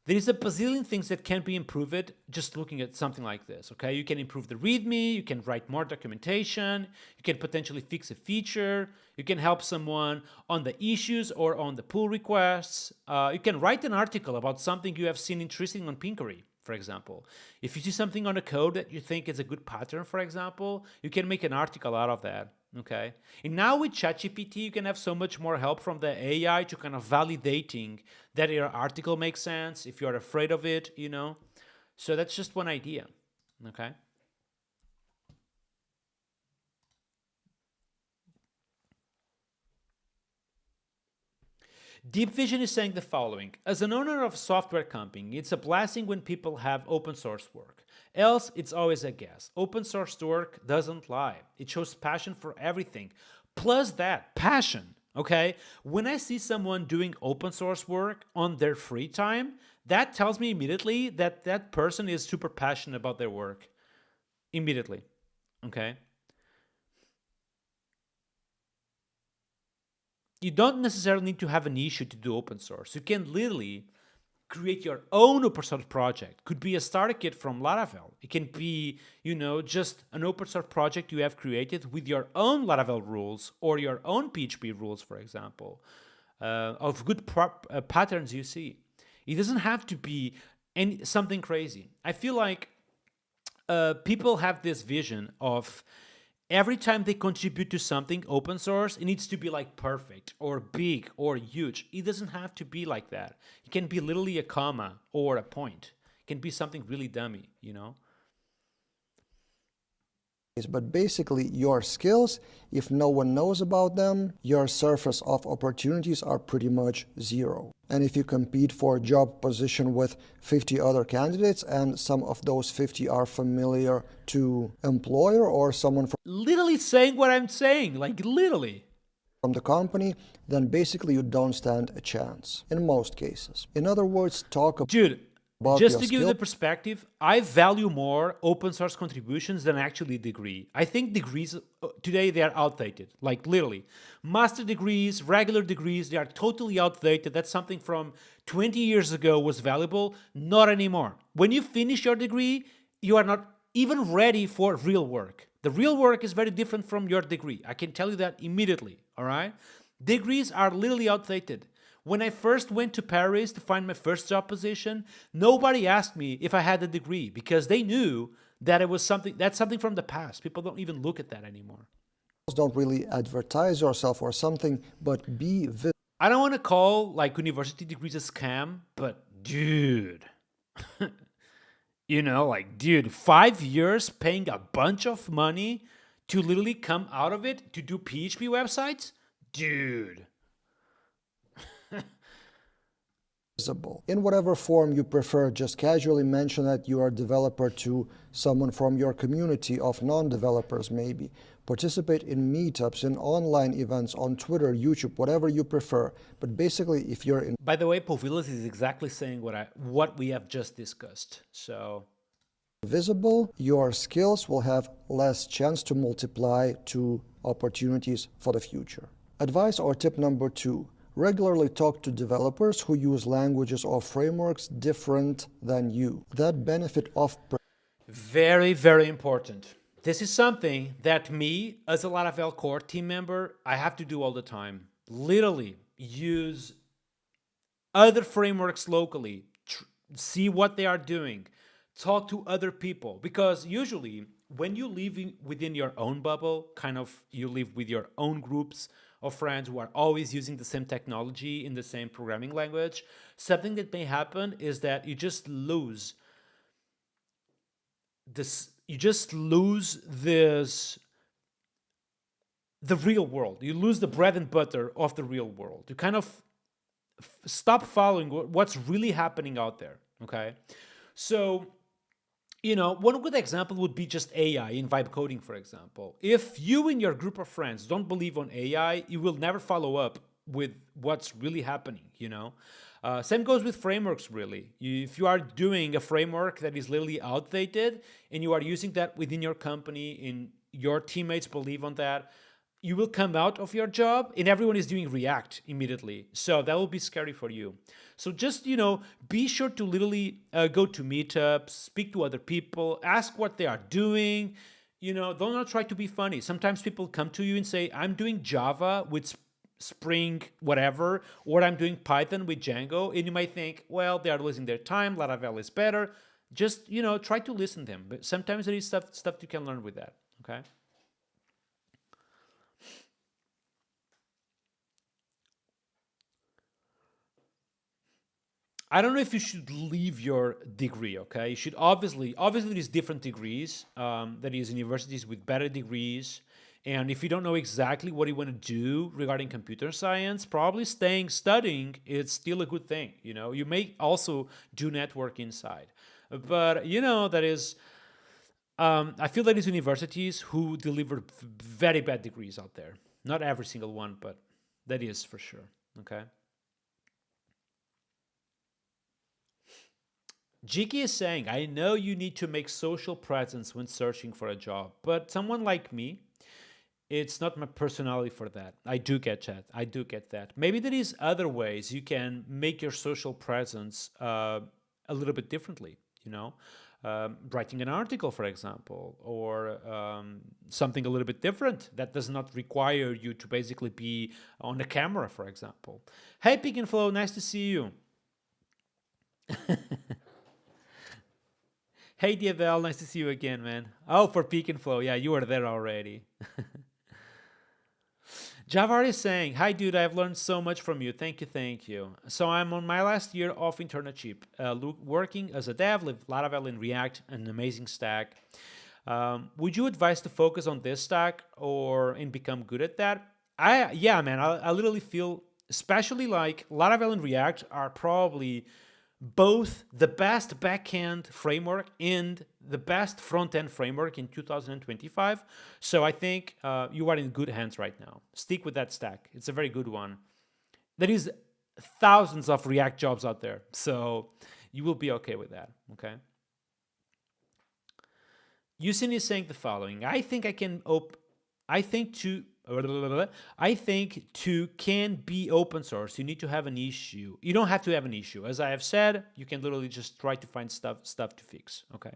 [SPEAKER 2] There is a bazillion things that can be improved just looking at something like this, okay? You can improve the README, you can write more documentation, you can potentially fix a feature, you can help someone on the issues or on the pull requests. You can write an article about something you have seen interesting on Pinkery, for example. If you see something on a code that you think is a good pattern, for example, you can make an article out of that. Okay. And now with ChatGPT, you can have so much more help from the AI to kind of validating that your article makes sense if you're afraid of it, So that's just one idea. Okay. Deep Vision is saying the following. As an owner of a software company, it's a blessing when people have open source work. Else, it's always a guess. Open source work doesn't lie. It shows passion for everything. Plus that, passion, okay? When I see someone doing open source work on their free time, that tells me immediately that that person is super passionate about their work. Immediately, okay? You don't necessarily need to have an issue to do open source. You can literally create your own open source project. Could be a starter kit from Laravel. It can be, just an open source project you have created with your own Laravel rules or your own PHP rules, for example, of good patterns you see. It doesn't have to be something crazy. I feel like people have this vision of every time they contribute to something open source, it needs to be like perfect or big or huge. It doesn't have to be like that. It can be literally a comma or a point. It can be something really dummy, you know?
[SPEAKER 3] But basically, your skills, if no one knows about them, your surface of opportunities are pretty much zero. And if you compete for a job position with 50 other candidates and some of those 50 are familiar to employer or someone
[SPEAKER 2] Literally saying what I'm saying, like literally.
[SPEAKER 3] from the company, then basically you don't stand a chance in most cases. In other words, talk
[SPEAKER 2] Dude,
[SPEAKER 3] about
[SPEAKER 2] just
[SPEAKER 3] your
[SPEAKER 2] to give you
[SPEAKER 3] skill.
[SPEAKER 2] the perspective, I value more open source contributions than actually degree. I think degrees today they are outdated, like literally. Master degrees, regular degrees, they are totally outdated. That's something from 20 years ago was valuable, not anymore. When you finish your degree, you are not even ready for real work. The real work is very different from your degree. I can tell you that immediately, all right? Degrees are literally outdated. When I first went to Paris to find my first job position, nobody asked me if I had a degree because they knew that it was something from the past. People don't even look at that anymore.
[SPEAKER 3] Don't really advertise yourself or something, but be visible.
[SPEAKER 2] I don't want to call like university degrees a scam, but dude, dude, 5 years paying a bunch of money to literally come out of it to do PHP websites? Dude.
[SPEAKER 3] In whatever form you prefer, just casually mention that you are a developer to someone from your community of non-developers maybe. Participate in meetups, in online events, on Twitter, YouTube, whatever you prefer. But basically, if you're in
[SPEAKER 2] By the way, Povilas is exactly saying what we have just discussed. So
[SPEAKER 3] visible, your skills will have less chance to multiply to opportunities for the future. Advice or tip number 2. Regularly talk to developers who use languages or frameworks different than you. That benefit of
[SPEAKER 2] very, very important. This is something that me, as a Laravel core team member, I have to do all the time. Literally use other frameworks locally, see what they are doing, talk to other people. Because usually when you live within your own bubble, kind of you live with your own groups of friends who are always using the same technology in the same programming language, something that may happen is that you just lose this the real world. You lose the bread and butter of the real world. You kind of stop following what's really happening out there. Okay, so one good example would be just AI in vibe coding, for example. If you and your group of friends don't believe on AI, you will never follow up with what's really happening, Same goes with frameworks, really. If you are doing a framework that is literally outdated and you are using that within your company and your teammates believe on that, you will come out of your job and everyone is doing React immediately. So that will be scary for you. So just, be sure to literally go to meetups, speak to other people, ask what they are doing. Don't not try to be funny. Sometimes people come to you and say, I'm doing Java with Spring, whatever, or I'm doing Python with Django. And you might think, well, they are losing their time. Laravel is better. Just, try to listen to them. But sometimes there is stuff you can learn with that. Okay. I don't know if you should leave your degree, okay? You should obviously there's different degrees. That is universities with better degrees. And if you don't know exactly what you want to do regarding computer science, probably studying is still a good thing. You may also do network inside. But, that is, I feel that is universities who deliver very bad degrees out there. Not every single one, but that is for sure, okay? Jiki is saying, I know you need to make social presence when searching for a job, but someone like me, it's not my personality for that. I do get that. Maybe there is other ways you can make your social presence a little bit differently, writing an article, for example, or something a little bit different that does not require you to basically be on the camera, for example. Hey, Pick and Flow, nice to see you. Hey, DFL, nice to see you again, man. Oh, for Peak and Flow. Yeah, you were there already. Javar is saying, hi, dude, I've learned so much from you. Thank you, thank you. So I'm on my last year of internship, working as a dev with Laravel and React, an amazing stack. Would you advise to focus on this stack or and become good at that? Yeah, man, I literally feel, especially like Laravel and React are probably both the best backend framework and the best front-end framework in 2025. So I think you are in good hands right now. Stick with that stack. It's a very good one. There is thousands of React jobs out there, so you will be okay with that, okay? Yusin is saying the following. I think to can be open source, you need to have an issue. You don't have to have an issue. As I have said, you can literally just try to find stuff to fix, okay?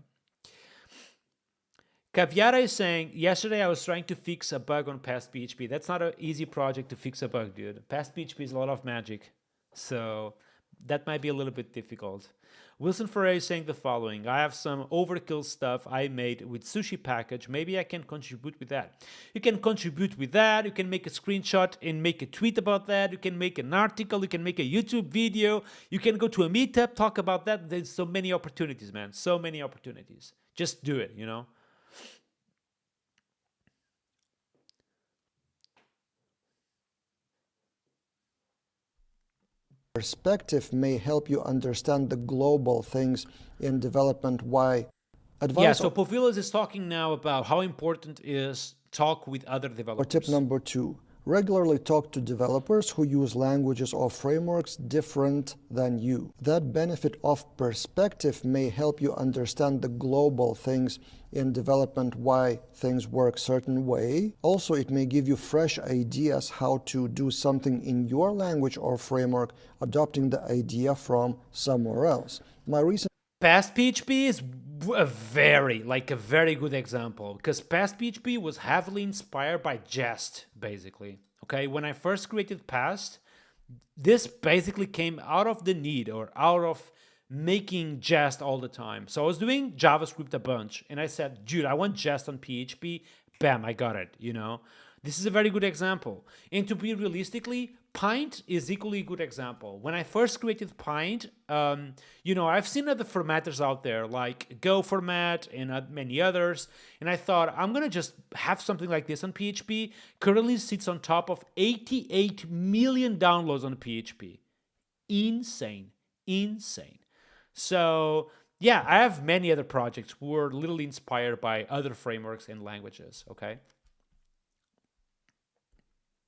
[SPEAKER 2] Caviara is saying, yesterday I was trying to fix a bug on past PHP. That's not an easy project to fix a bug, dude. Past PHP is a lot of magic. So that might be a little bit difficult. Wilson Ferrer is saying the following. I have some overkill stuff I made with sushi package. Maybe I can contribute with that. You can contribute with that. You can make a screenshot and make a tweet about that. You can make an article. You can make a YouTube video. You can go to a meetup, talk about that. There's so many opportunities, man. So many opportunities. Just do it, you know?
[SPEAKER 3] Perspective may help you understand the global things in development. Why advice?
[SPEAKER 2] Yeah, so Povilas is talking now about how important is talk with other
[SPEAKER 3] Or
[SPEAKER 2] developers.
[SPEAKER 3] tip number 2, regularly talk to developers who use languages or frameworks different than you. That benefit of perspective may help you understand the global things in development, why things work certain way. Also, it may give you fresh ideas how to do something in your language or framework, adopting the idea from somewhere else. My recent
[SPEAKER 2] Past PHP is a very good example because Past PHP was heavily inspired by Jest, basically. Okay, when I first created Past, this basically came out of the need or out of making Jest all the time. So I was doing JavaScript a bunch and I said, dude, I want Jest on PHP. Bam, I got it, you know? This is a very good example. And to be realistically, Pint is equally a good example. When I first created Pint, I've seen other formatters out there like Go format and many others. And I thought, I'm going to just have something like this on PHP. Currently sits on top of 88 million downloads on PHP. Insane. So yeah, I have many other projects who were literally inspired by other frameworks and languages, okay?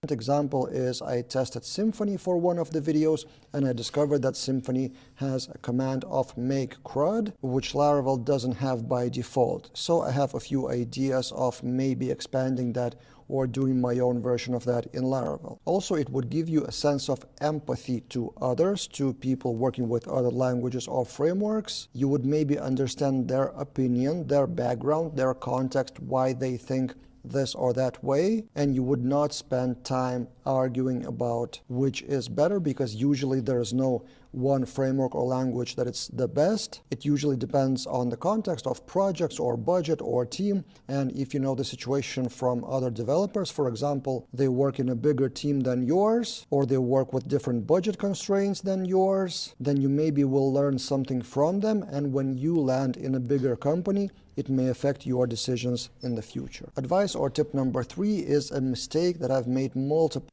[SPEAKER 3] example is I tested Symfony for one of the videos and I discovered that Symfony has a command of make CRUD, which Laravel doesn't have by default. So I have a few ideas of maybe expanding that or doing my own version of that in Laravel. Also, it would give you a sense of empathy to others, to people working with other languages or frameworks. You would maybe understand their opinion, their background, their context, why they think this or that way, and you would not spend time arguing about which is better, because usually there is no one framework or language that it's the best. It usually depends on the context of projects or budget or team, and if you know the situation from other developers, for example, they work in a bigger team than yours, or they work with different budget constraints than yours, then you maybe will learn something from them, and when you land in a bigger company, it may affect your decisions in the future. Advice or tip number 3 is a mistake that I've made multiple.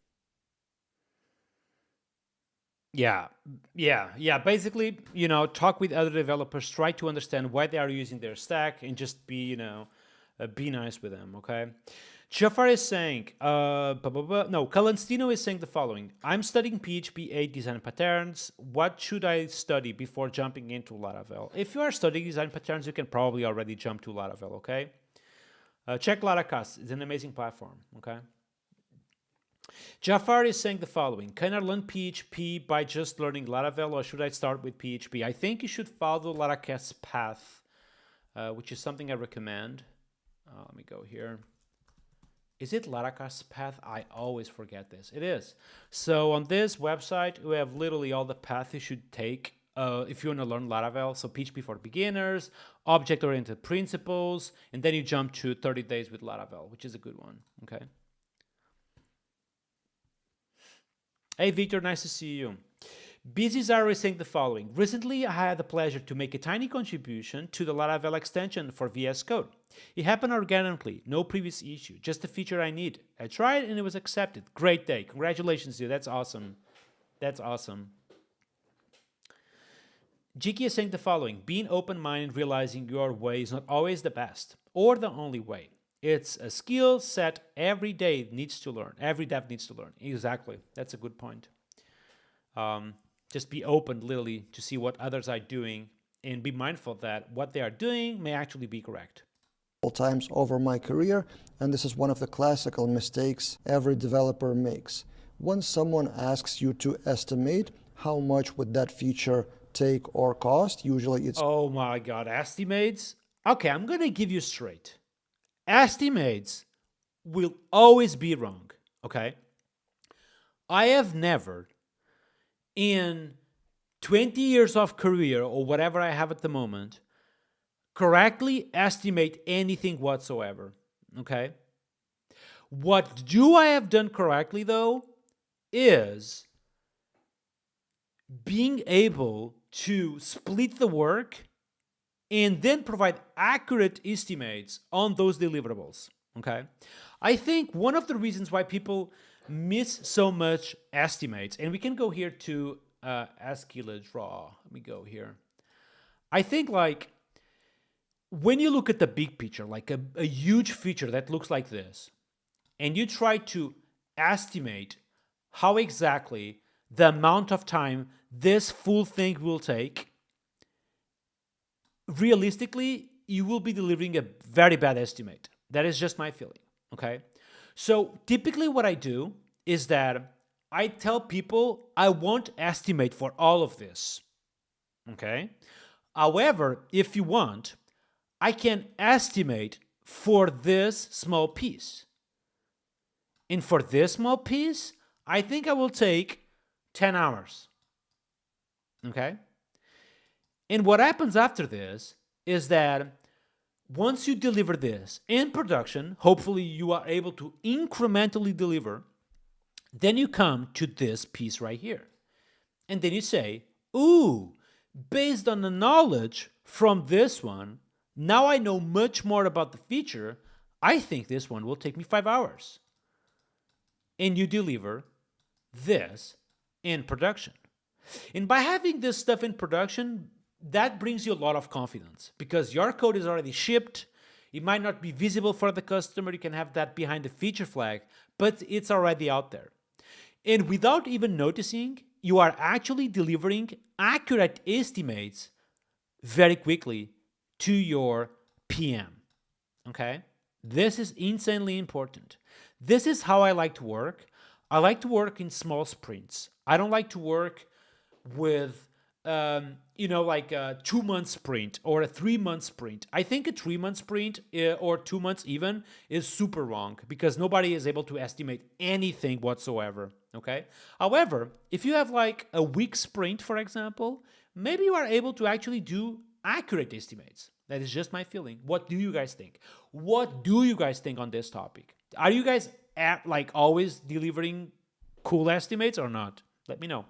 [SPEAKER 2] Yeah. Basically, talk with other developers, try to understand why they are using their stack, and just be nice with them, okay? Jafar is saying, Calestino is saying the following. I'm studying PHP 8 design patterns. What should I study before jumping into Laravel? If you are studying design patterns, you can probably already jump to Laravel, okay? Check Laracast. It's an amazing platform, okay? Jafar is saying the following. Can I learn PHP by just learning Laravel, or should I start with PHP? I think you should follow Laracast's path, which is something I recommend. Let me go here. Is it Laracast's path? I always forget this. It is. So on this website, we have literally all the paths you should take if you want to learn Laravel. So PHP for beginners, object-oriented principles, and then you jump to 30 days with Laravel, which is a good one. Okay. Hey, Victor, nice to see you. Busy Zara is saying the following. Recently, I had the pleasure to make a tiny contribution to the Laravel extension for VS Code. It happened organically, no previous issue, just a feature I need. I tried and it was accepted. Great day. Congratulations, dude. That's awesome. That's awesome. Jiki is saying the following. Being open-minded, realizing your way is not always the best or the only way. It's a skill set every day needs to learn. Every dev needs to learn. Exactly. That's a good point. Just be open, literally, to see what others are doing and be mindful that what they are doing may actually be correct.
[SPEAKER 3] Times over my career, and this is one of the classical mistakes every developer makes. When someone asks you to estimate how much would that feature take or cost, usually it's...
[SPEAKER 2] Oh my God, estimates? Okay, I'm going to give you straight. Estimates will always be wrong, okay? I have never, in 20 years of career or whatever I have at the moment, correctly estimate anything whatsoever, okay? What do I have done correctly, though, is being able to split the work and then provide accurate estimates on those deliverables, okay? I think one of the reasons why people miss so much estimates, and we can go here to Esquila Draw. Let me go here. I think like when you look at the big picture, like a huge feature that looks like this, and you try to estimate how exactly the amount of time this full thing will take, realistically, you will be delivering a very bad estimate. That is just my feeling, okay? So typically what I do is that I tell people I won't estimate for all of this, okay? However, if you want, I can estimate for this small piece. And for this small piece, I think I will take 10 hours, okay? And what happens after this is that once you deliver this in production, hopefully you are able to incrementally deliver, then you come to this piece right here. And then you say, ooh, based on the knowledge from this one, now I know much more about the feature. I think this one will take me 5 hours. And you deliver this in production. And by having this stuff in production, that brings you a lot of confidence because your code is already shipped. It might not be visible for the customer. You can have that behind the feature flag, but it's already out there. And without even noticing, you are actually delivering accurate estimates very quickly to your PM. Okay? This is insanely important. This is how I like to work. I like to work in small sprints. I don't like to work with like a 2-month sprint or a 3-month sprint. I think a 3-month sprint or 2 months even is super wrong because nobody is able to estimate anything whatsoever, okay? However, if you have like a week sprint, for example, maybe you are able to actually do accurate estimates. That is just my feeling. What do you guys think? What do you guys think on this topic? Are you guys always delivering cool estimates or not? Let me know.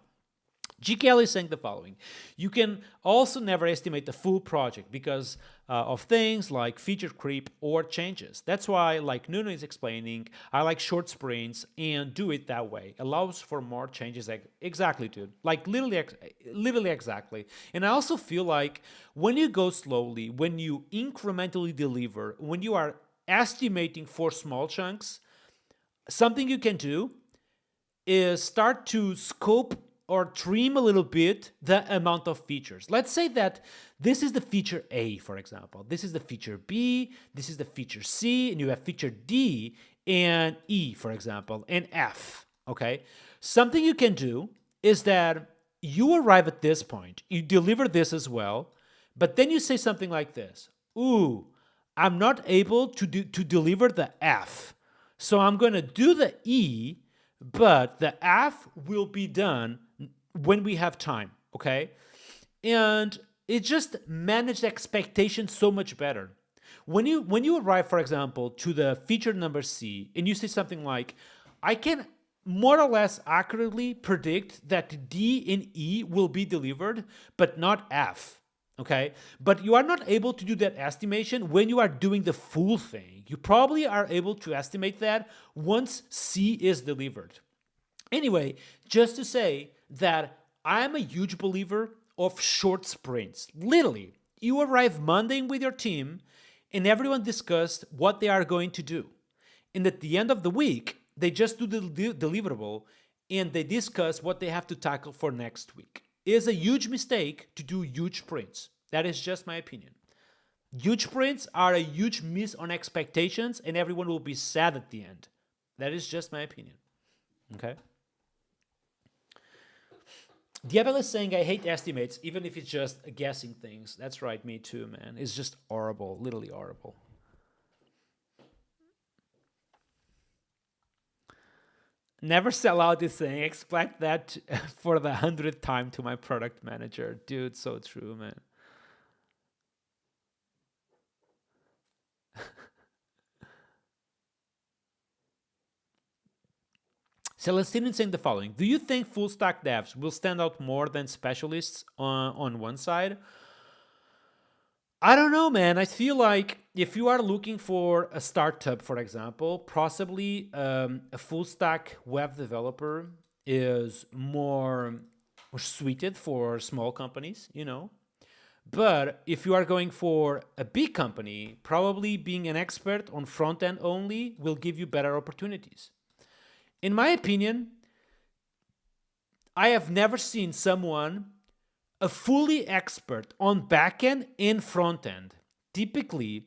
[SPEAKER 2] GKL is saying the following. You can also never estimate the full project because of things like feature creep or changes. That's why, like Nuno is explaining, I like short sprints and do it that way. Allows for more changes. Exactly, dude. Like literally exactly. And I also feel like when you go slowly, when you incrementally deliver, when you are estimating for small chunks, something you can do is start to scope or trim a little bit the amount of features. Let's say that this is the feature A, for example. This is the feature B, this is the feature C, and you have feature D and E, for example, and F, okay? Something you can do is that you arrive at this point, you deliver this as well, but then you say something like this. Ooh, I'm not able to deliver the F, so I'm going to do the E, but the F will be done when we have time, okay? and it just managed expectations so much better. When you arrive, for example, to the feature number C, and you say something like, I can more or less accurately predict that D and E will be delivered, but not F. Okay, but you are not able to do that estimation when you are doing the full thing. You probably are able to estimate that once C is delivered. Anyway, just to say that I'm a huge believer of short sprints. Literally, you arrive Monday with your team and everyone discussed what they are going to do. And at the end of the week, they just do the deliverable and they discuss what they have to tackle for next week. It is a huge mistake to do huge sprints. That is just my opinion. Huge sprints are a huge miss on expectations and everyone will be sad at the end. That is just my opinion. Okay? Diablo is saying, I hate estimates, even if it's just guessing things. That's right, me too, man. It's just horrible, literally horrible. Never sell out is saying, expect that for the 100th time to my product manager. Dude, so true, man. Celestine is saying the following. Do you think full stack devs will stand out more than specialists on one side? I don't know, man. I feel like if you are looking for a startup, for example, possibly a full stack web developer is more suited for small companies, you know. But if you are going for a big company, probably being an expert on front end only will give you better opportunities. In my opinion, I have never seen someone a fully expert on backend and front end. Typically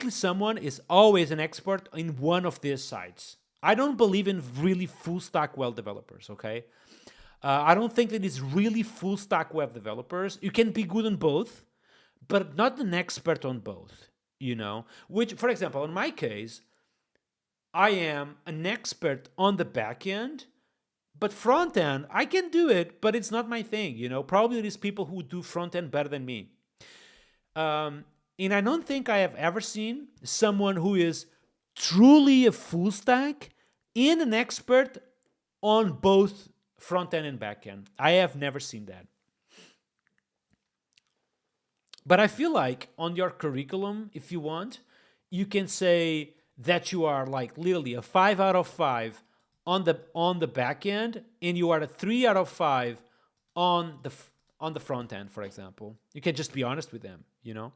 [SPEAKER 2] someone is always an expert in one of these sides. I don't believe in really full stack web developers, okay? I don't think that it's really full stack web developers. You can be good on both, but not an expert on both, you know? Which, for example, in my case, I am an expert on the back end, but front end, I can do it, but it's not my thing, you know? Probably there's people who do front end better than me. And I don't think I have ever seen someone who is truly a full stack and an expert on both front end and back end. I have never seen that. But I feel like on your curriculum, if you want, you can say that you are like literally a 5 out of 5 on the back end, and you are a 3 out of 5 on the front end, for example. You can just be honest with them, you know.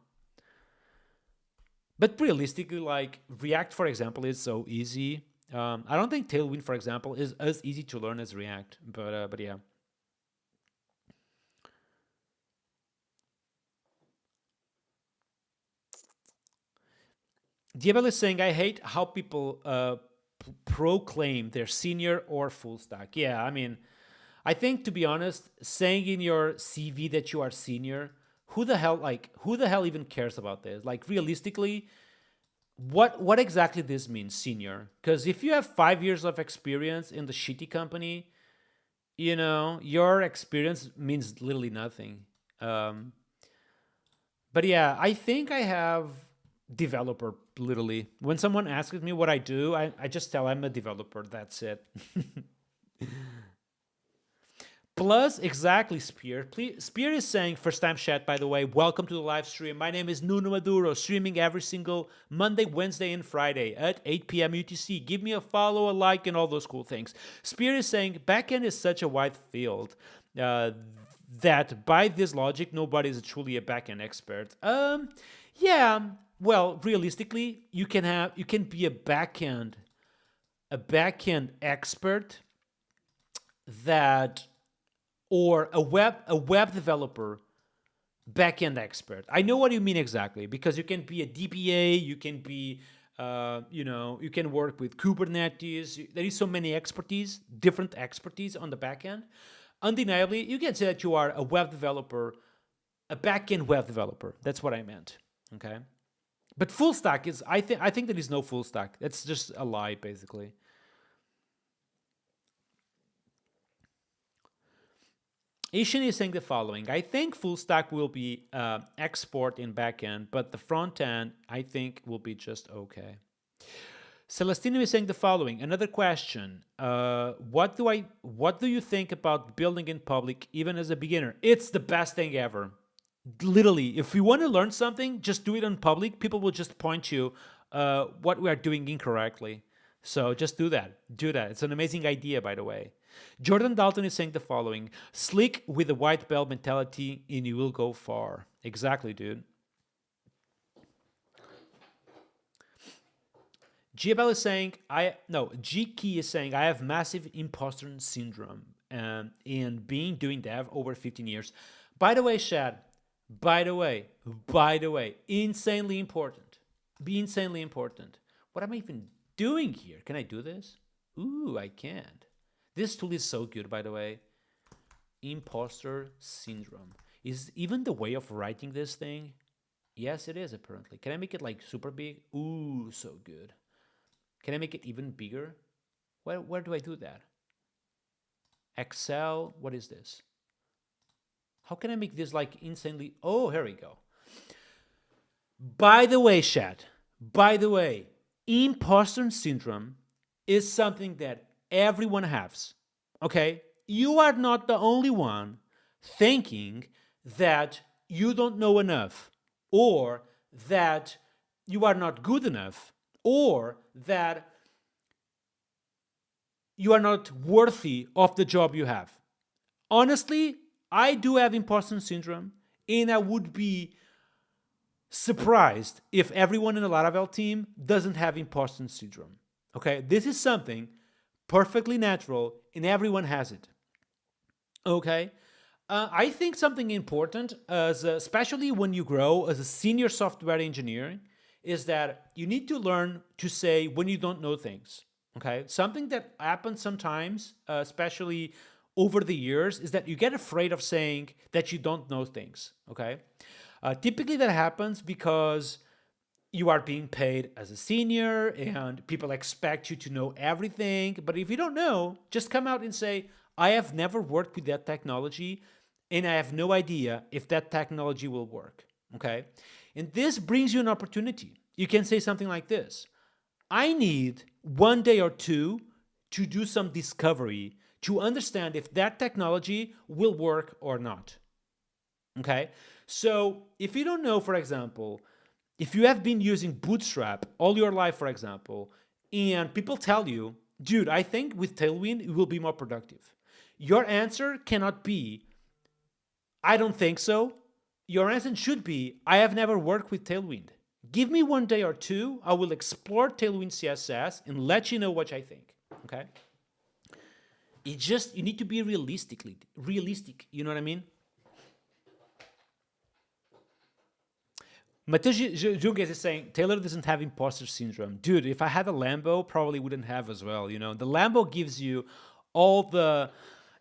[SPEAKER 2] But realistically, like React, for example, is so easy. I don't think Tailwind, for example, is as easy to learn as React, but yeah. Diablo is saying, I hate how people proclaim they're senior or full stack. Yeah, I mean, I think, to be honest, saying in your CV that you are senior, who the hell even cares about this? Like, realistically, what exactly this means, senior? Because if you have 5 years of experience in the shitty company, you know, your experience means literally nothing. But yeah, I think I have developer, literally. When someone asks me what I do, I just tell I'm a developer. That's it. Plus, exactly, Spear. Spear is saying, first time chat, by the way, welcome to the live stream. My name is Nuno Maduro, streaming every single Monday, Wednesday, and Friday at 8 p.m. UTC. Give me a follow, a like, and all those cool things. Spear is saying, backend is such a wide field that by this logic, nobody is truly a backend expert. Yeah, well, realistically, you can be a backend expert that, or a web developer backend expert. I know what you mean exactly, because you can be a DBA, you can be you can work with Kubernetes. There is so many different expertise on the backend. Undeniably, you can say that you are a web developer, a backend web developer. That's what I meant. Okay. But full stack is, I think there is no full stack. That's just a lie, basically. Ishin is saying the following. I think full stack will be export in backend, but the front end, I think, will be just okay. Celestino is saying the following. Another question. What do you think about building in public even as a beginner? It's the best thing ever. Literally, if you want to learn something, just do it in public. People will just point you what we are doing incorrectly. So just do that. Do that. It's an amazing idea, by the way. Jordan Dalton is saying the following. Slick with the white belt mentality and you will go far. Exactly, dude. Giabel is saying, G-Key is saying, I have massive imposter syndrome in being doing dev over 15 years. By the way, Shad, by the way, insanely important. Be insanely important. What am I even doing here? Can I do this? Ooh, I can't. This tool is so good, by the way. Imposter syndrome. Is even the way of writing this thing? Yes, it is, apparently. Can I make it like super big? Ooh, so good. Can I make it even bigger? Where do I do that? Excel, what is this? How can I make this like insanely? Oh, here we go. By the way, chat, imposter syndrome is something that everyone has, okay? You are not the only one thinking that you don't know enough or that you are not good enough or that you are not worthy of the job you have. Honestly, I do have imposter syndrome, and I would be surprised if everyone in the Laravel team doesn't have imposter syndrome. Okay, this is something perfectly natural, and everyone has it. Okay, I think something important, especially when you grow as a senior software engineer, is that you need to learn to say when you don't know things. Okay, something that happens sometimes, especially over the years, is that you get afraid of saying that you don't know things. Okay, typically that happens because you are being paid as a senior and people expect you to know everything. But if you don't know, just come out and say, I have never worked with that technology and I have no idea if that technology will work. Okay, and this brings you an opportunity. You can say something like this. I need 1 day or two to do some discovery to understand if that technology will work or not. Okay? So if you don't know, for example, if you have been using Bootstrap all your life, for example, and people tell you, dude, I think with Tailwind, it will be more productive. Your answer cannot be, I don't think so. Your answer should be, I have never worked with Tailwind. Give me 1 day or two. I will explore Tailwind CSS and let you know what I think. Okay? You need to be realistic. You know what I mean? Mateus Junges is saying, Taylor doesn't have imposter syndrome. Dude, if I had a Lambo, probably wouldn't have as well. You know, the Lambo gives you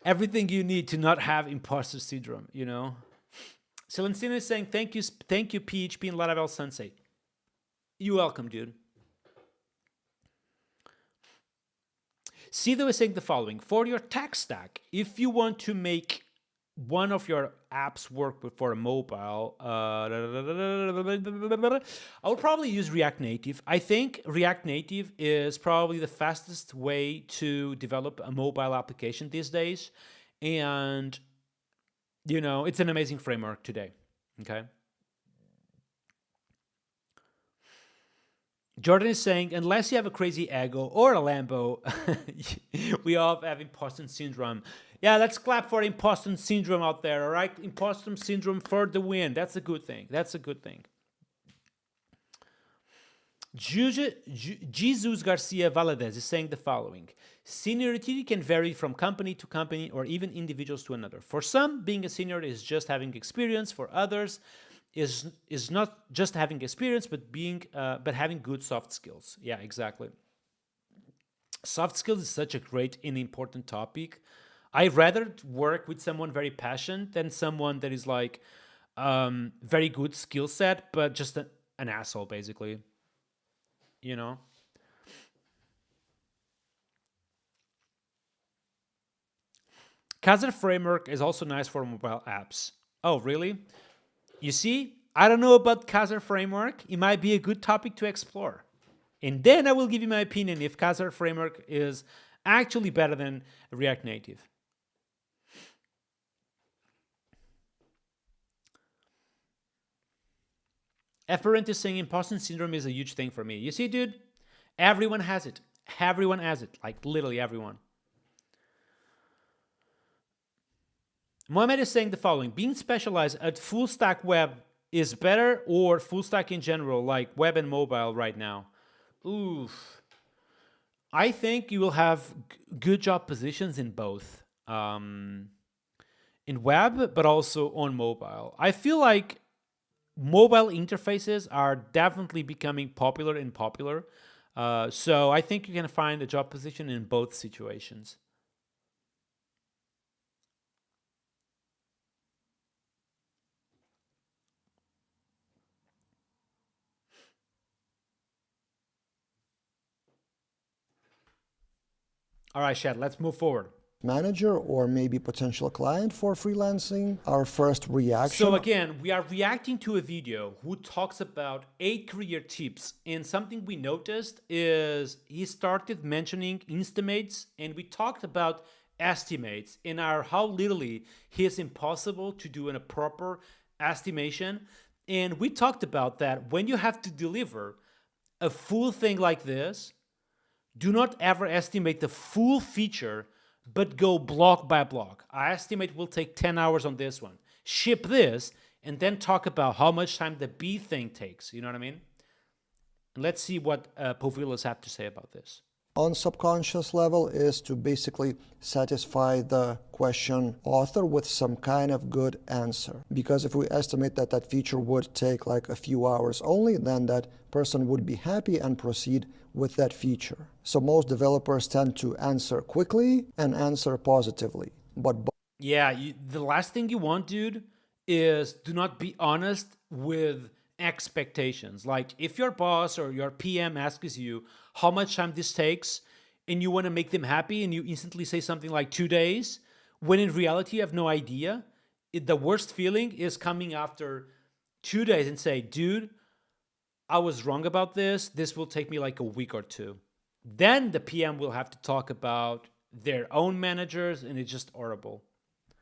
[SPEAKER 2] everything you need to not have imposter syndrome, you know? Celestino is saying, thank you, PHP and Laravel Sensei. You're welcome, dude. Sido is saying the following. For your tech stack, if you want to make one of your apps work for a mobile, I would probably use React Native. I think React Native is probably the fastest way to develop a mobile application these days. And, you know, it's an amazing framework today. Okay. Jordan is saying, unless you have a crazy ego or a Lambo, we all have imposter syndrome. Yeah, let's clap for imposter syndrome out there, all right? Imposter syndrome for the win. That's a good thing. Jesus Garcia Valadez is saying the following. Seniority can vary from company to company or even individuals to another. For some, being a senior is just having experience. For others, is not just having experience, but having good soft skills. Yeah, exactly. Soft skills is such a great and important topic. I'd rather work with someone very passionate than someone that is like very good skill set, but just an asshole, basically. You know? Kazaa framework is also nice for mobile apps. Oh, really? You see, I don't know about Kazaa framework. It might be a good topic to explore. And then I will give you my opinion if Kazaa framework is actually better than React Native. Efferent is saying imposter syndrome is a huge thing for me. You see, dude, everyone has it. Everyone has it. Like literally everyone. Mohamed is saying the following: being specialized at full stack web is better, or full stack in general, like web and mobile right now? Oof. I think you will have good job positions in both, in web, but also on mobile. I feel like mobile interfaces are definitely becoming popular and popular. So I think you can find a job position in both situations. All right, Shad, let's move forward.
[SPEAKER 3] Manager or maybe potential client for freelancing. Our first reaction.
[SPEAKER 2] So again, we are reacting to a video who talks about 8 career tips, and something we noticed is he started mentioning Instamates, and we talked about estimates and how literally it is impossible to do in a proper estimation. And we talked about that when you have to deliver a full thing like this, do not ever estimate the full feature, but go block by block. I estimate we'll take 10 hours on this one. Ship this, and then talk about how much time the B thing takes. You know what I mean? And let's see what Povilas have to say about this.
[SPEAKER 3] On subconscious level is to basically satisfy the question author with some kind of good answer. Because if we estimate that that feature would take like a few hours only, then that person would be happy and proceed with that feature. So most developers tend to answer quickly and answer positively. But
[SPEAKER 2] yeah, the last thing you want, dude, is do not be honest with expectations. Like if your boss or your PM asks you how much time this takes and you want to make them happy and you instantly say something like 2 days, when in reality you have no idea, the worst feeling is coming after 2 days and say, dude, I was wrong about this. This will take me like a week or two. Then the PM will have to talk about their own managers, and it's just horrible.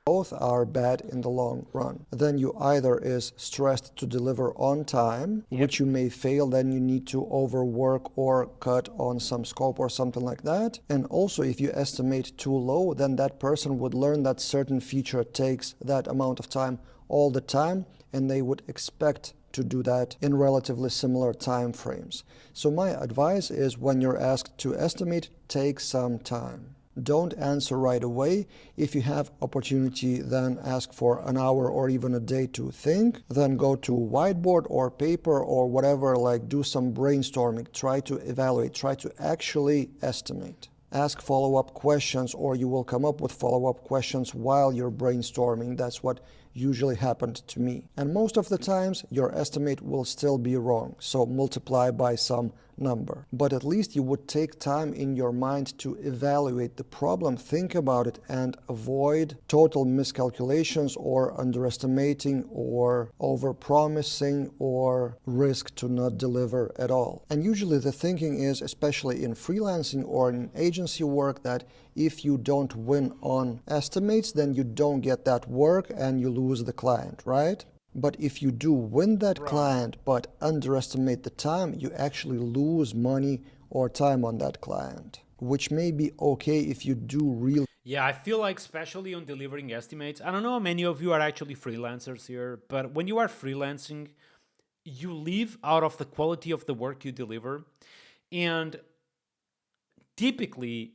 [SPEAKER 3] Both are bad in the long run. Then you either is stressed to deliver on time, which you may fail, then you need to overwork or cut on some scope or something like that. And also if you estimate too low, then that person would learn that certain feature takes that amount of time all the time, and they would expect to do that in relatively similar time frames. So my advice is when you're asked to estimate, take some time. Don't answer right away. If you have opportunity, then ask for an hour or even a day to think. Then go to whiteboard or paper or whatever, like do some brainstorming. Try to evaluate, try to actually estimate. Ask follow-up questions, or you will come up with follow-up questions while you're brainstorming. That's what usually happened to me. And most of the times, your estimate will still be wrong. So multiply by some number. But at least you would take time in your mind to evaluate the problem, think about it, and avoid total miscalculations or underestimating or overpromising or risk to not deliver at all. And usually the thinking is, especially in freelancing or in agency work, that if you don't win on estimates, then you don't get that work and you lose the client, right? But if you do win that client but underestimate the time, you actually lose money or time on that client, which may be okay if you do really.
[SPEAKER 2] Yeah, I feel like especially on delivering estimates, I don't know how many of you are actually freelancers here, but when you are freelancing, you live out of the quality of the work you deliver. And typically,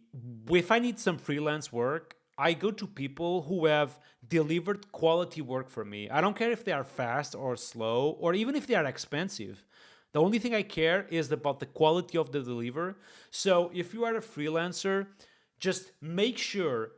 [SPEAKER 2] if I need some freelance work, I go to people who have delivered quality work for me. I don't care if they are fast or slow, or even if they are expensive. The only thing I care is about the quality of the deliver. So if you are a freelancer, just make sure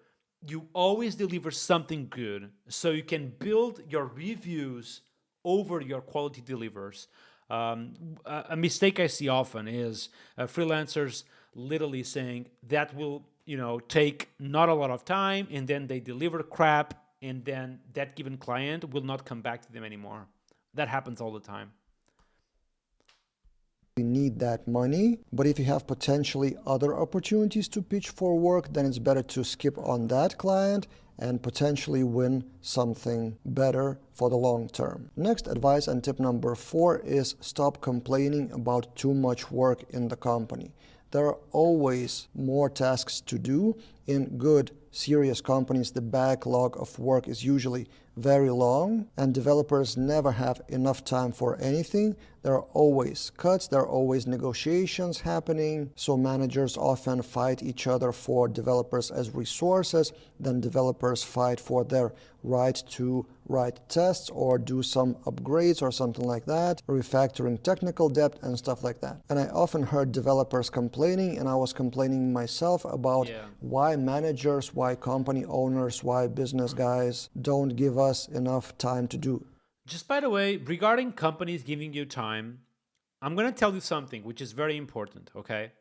[SPEAKER 2] you always deliver something good so you can build your reviews over your quality delivers. A mistake I see often is freelancers literally saying that will take not a lot of time, and then they deliver crap, and then that given client will not come back to them anymore. That happens all the time.
[SPEAKER 3] You need that money, but if you have potentially other opportunities to pitch for work, then it's better to skip on that client and potentially win something better for the long term. Next advice and tip number 4 is stop complaining about too much work in the company. There are always more tasks to do. In good, serious companies, the backlog of work is usually very long, and developers never have enough time for anything. There are always cuts, there are always negotiations happening, so managers often fight each other for developers as resources, then developers fight for their right to write tests or do some upgrades or something like that, refactoring technical debt and stuff like that. And I often heard developers complaining, and I was complaining myself about why managers, why company owners, why business guys don't give us enough time to do.
[SPEAKER 2] Just by the way, regarding companies giving you time, I'm going to tell you something which is very important, okay?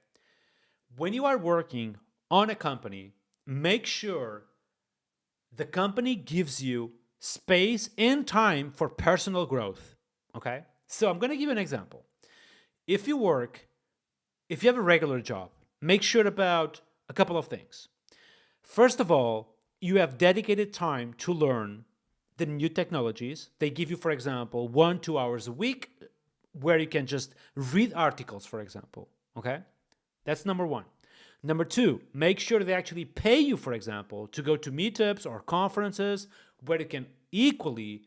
[SPEAKER 2] When you are working on a company, make sure the company gives you space and time for personal growth, okay? So I'm going to give you an example. If you have a regular job, make sure about a couple of things. First of all, you have dedicated time to learn the new technologies. They give you, for example, 1-2 hours a week where you can just read articles, for example, okay? That's number 1. Number 2, make sure they actually pay you, for example, to go to meetups or conferences where you can equally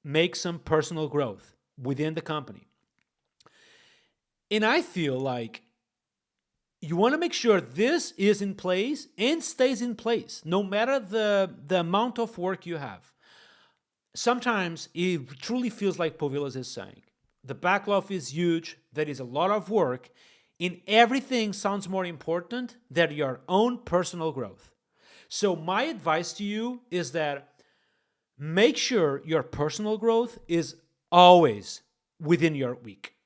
[SPEAKER 2] make some personal growth within the company. And I feel like you want to make sure this is in place and stays in place, no matter the amount of work you have. Sometimes it truly feels like Povilas is saying, the backlog is huge, there is a lot of work, and everything sounds more important than your own personal growth. So my advice to you is that make sure your personal growth is always within your week.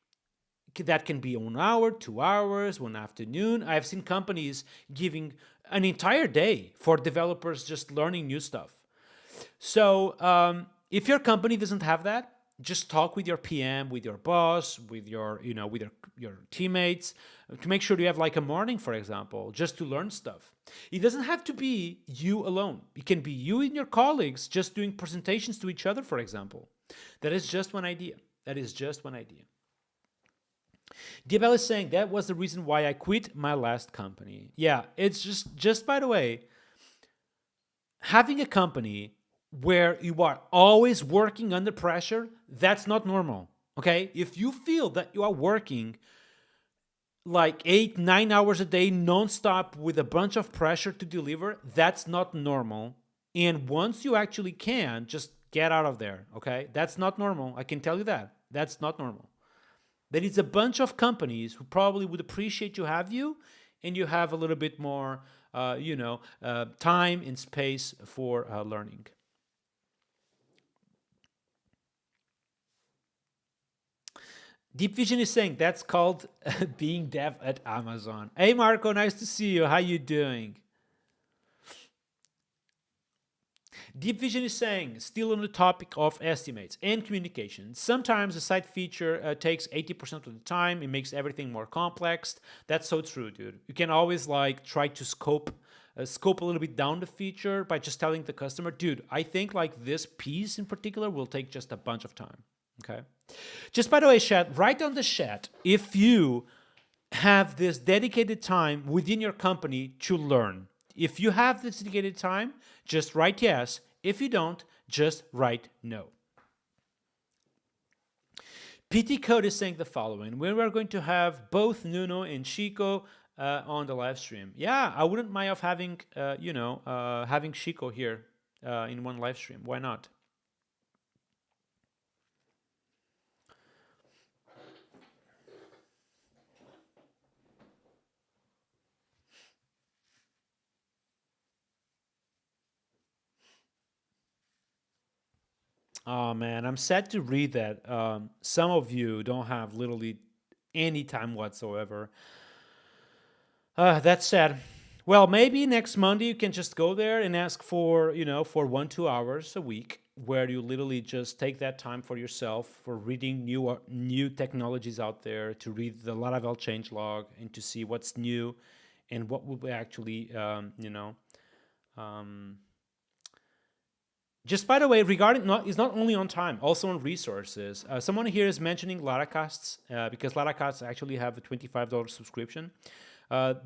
[SPEAKER 2] That can be 1 hour, 2 hours, 1 afternoon. I've seen companies giving an entire day for developers just learning new stuff. So if your company doesn't have that, just talk with your PM, with your boss, with your teammates to make sure you have like a morning, for example, just to learn stuff. It doesn't have to be you alone. It can be you and your colleagues just doing presentations to each other, for example. That is just one idea. Diabel is saying that was the reason why I quit my last company. Yeah, it's just by the way, having a company where you are always working under pressure, that's not normal, okay? If you feel that you are working like 8-9 hours a day nonstop with a bunch of pressure to deliver, that's not normal. And once you actually can, just get out of there, okay? That's not normal. I can tell you that. That's not normal. There is a bunch of companies who probably would appreciate you have you, and you have a little bit more, time and space for learning. Deep Vision is saying that's called being dev at Amazon. Hey Marco, nice to see you. How you doing? Deep Vision is saying, still on the topic of estimates and communication, sometimes a site feature takes 80% of the time. It makes everything more complex. That's so true, dude. You can always like try to scope a little bit down the feature by just telling the customer, dude, I think like this piece in particular will take just a bunch of time. Okay. Just by the way, chat, write on the chat if you have this dedicated time within your company to learn. If you have this dedicated time, just write yes. If you don't, just write no. PT Code is saying the following: when we're going to have both Nuno and Chico on the live stream. Yeah, I wouldn't mind of having, having Chico here in one live stream. Why not? Oh man, I'm sad to read that some of you don't have literally any time whatsoever. That's sad. Well, maybe next Monday you can just go there and ask for, for 1-2 hours a week where you literally just take that time for yourself for reading new technologies out there, to read the Laravel changelog and to see what's new and what will be actually, just by the way, regarding it's not only on time, also on resources. Someone here is mentioning Laracasts because Laracasts actually have a $25 subscription.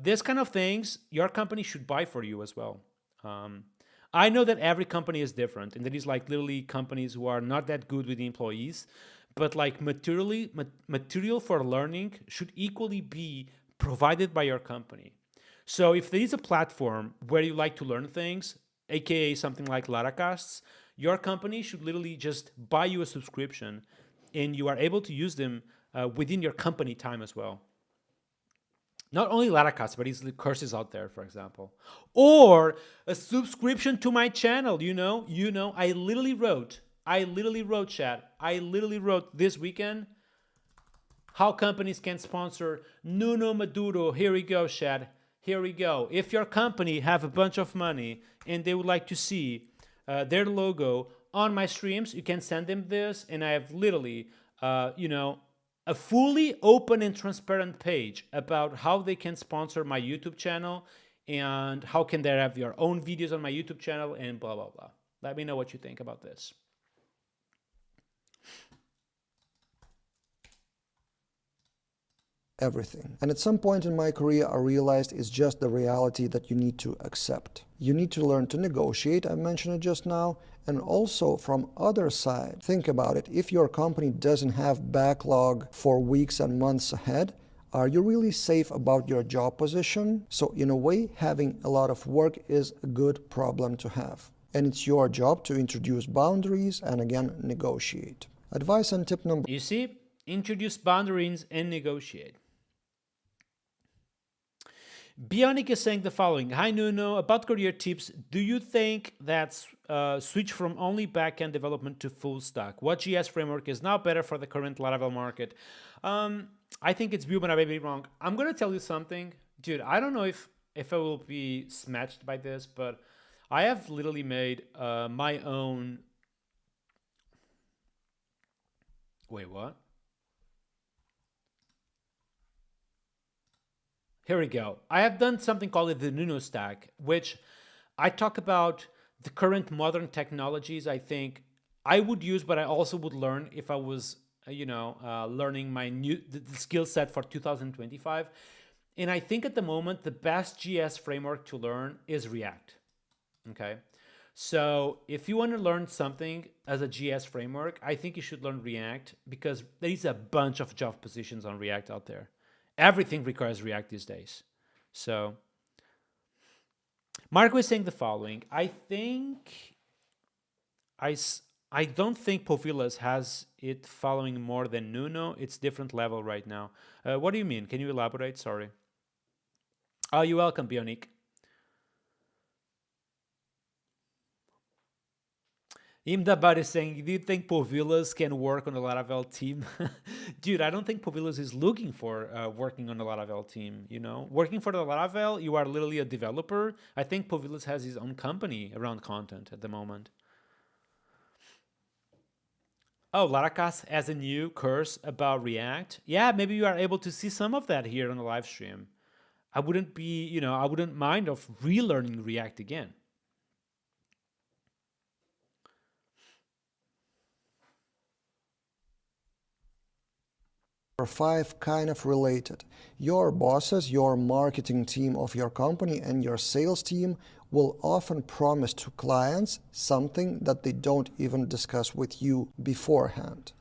[SPEAKER 2] This kind of things your company should buy for you as well. I know that every company is different, and there is like literally companies who are not that good with the employees, but like material for learning should equally be provided by your company. So if there is a platform where you like to learn things, aka something like Laracasts, your company should literally just buy you a subscription, and you are able to use them within your company time as well. Not only Laracasts, but the courses out there, for example, or a subscription to my channel. I literally wrote, chat. I literally wrote this weekend how companies can sponsor Nuno Maduro. Here we go, Chad. Here we go. If your company have a bunch of money and they would like to see their logo on my streams, you can send them this, and I have literally, a fully open and transparent page about how they can sponsor my YouTube channel and how can they have your own videos on my YouTube channel and blah, blah, blah. Let me know what you think about this.
[SPEAKER 3] Everything. And at some point in my career, I realized it's just the reality that you need to accept. You need to learn to negotiate, I mentioned it just now, and also from other side, think about it. If your company doesn't have backlog for weeks and months ahead, are you really safe about your job position? So in a way, having a lot of work is a good problem to have. And it's your job to introduce boundaries and again, negotiate. Advice and tip number.
[SPEAKER 2] You see, introduce boundaries and negotiate. Bionic is saying the following. Hi, Nuno. About career tips, do you think that's switch from only backend development to full stack? What GS framework is now better for the current Laravel market? I think it's Vue, but I may be wrong. I'm going to tell you something. Dude, I don't know if I will be smashed by this, but I have literally made my own... Wait, what? Here we go. I have done something called the Nuno Stack, which I talk about the current modern technologies I think I would use, but I also would learn if I was, learning my the skill set for 2025. And I think at the moment, the best GS framework to learn is React. Okay. So if you want to learn something as a GS framework, I think you should learn React because there is a bunch of job positions on React out there. Everything requires React these days. So Marco is saying the following. I don't think Povilas has it following more than Nuno. It's different level right now. What do you mean? Can you elaborate? Sorry. Oh, you're welcome, Bionic. Imdabar is saying, do you think Povilas can work on the Laravel team? Dude, I don't think Povilas is looking for working on the Laravel team, Working for the Laravel, you are literally a developer. I think Povilas has his own company around content at the moment. Oh, Laracas has a new course about React. Yeah, maybe you are able to see some of that here on the live stream. I wouldn't mind of relearning React again.
[SPEAKER 3] Number 5, kind of related. Your bosses, your marketing team of your company, and your sales team will often promise to clients something that they don't even discuss with you beforehand.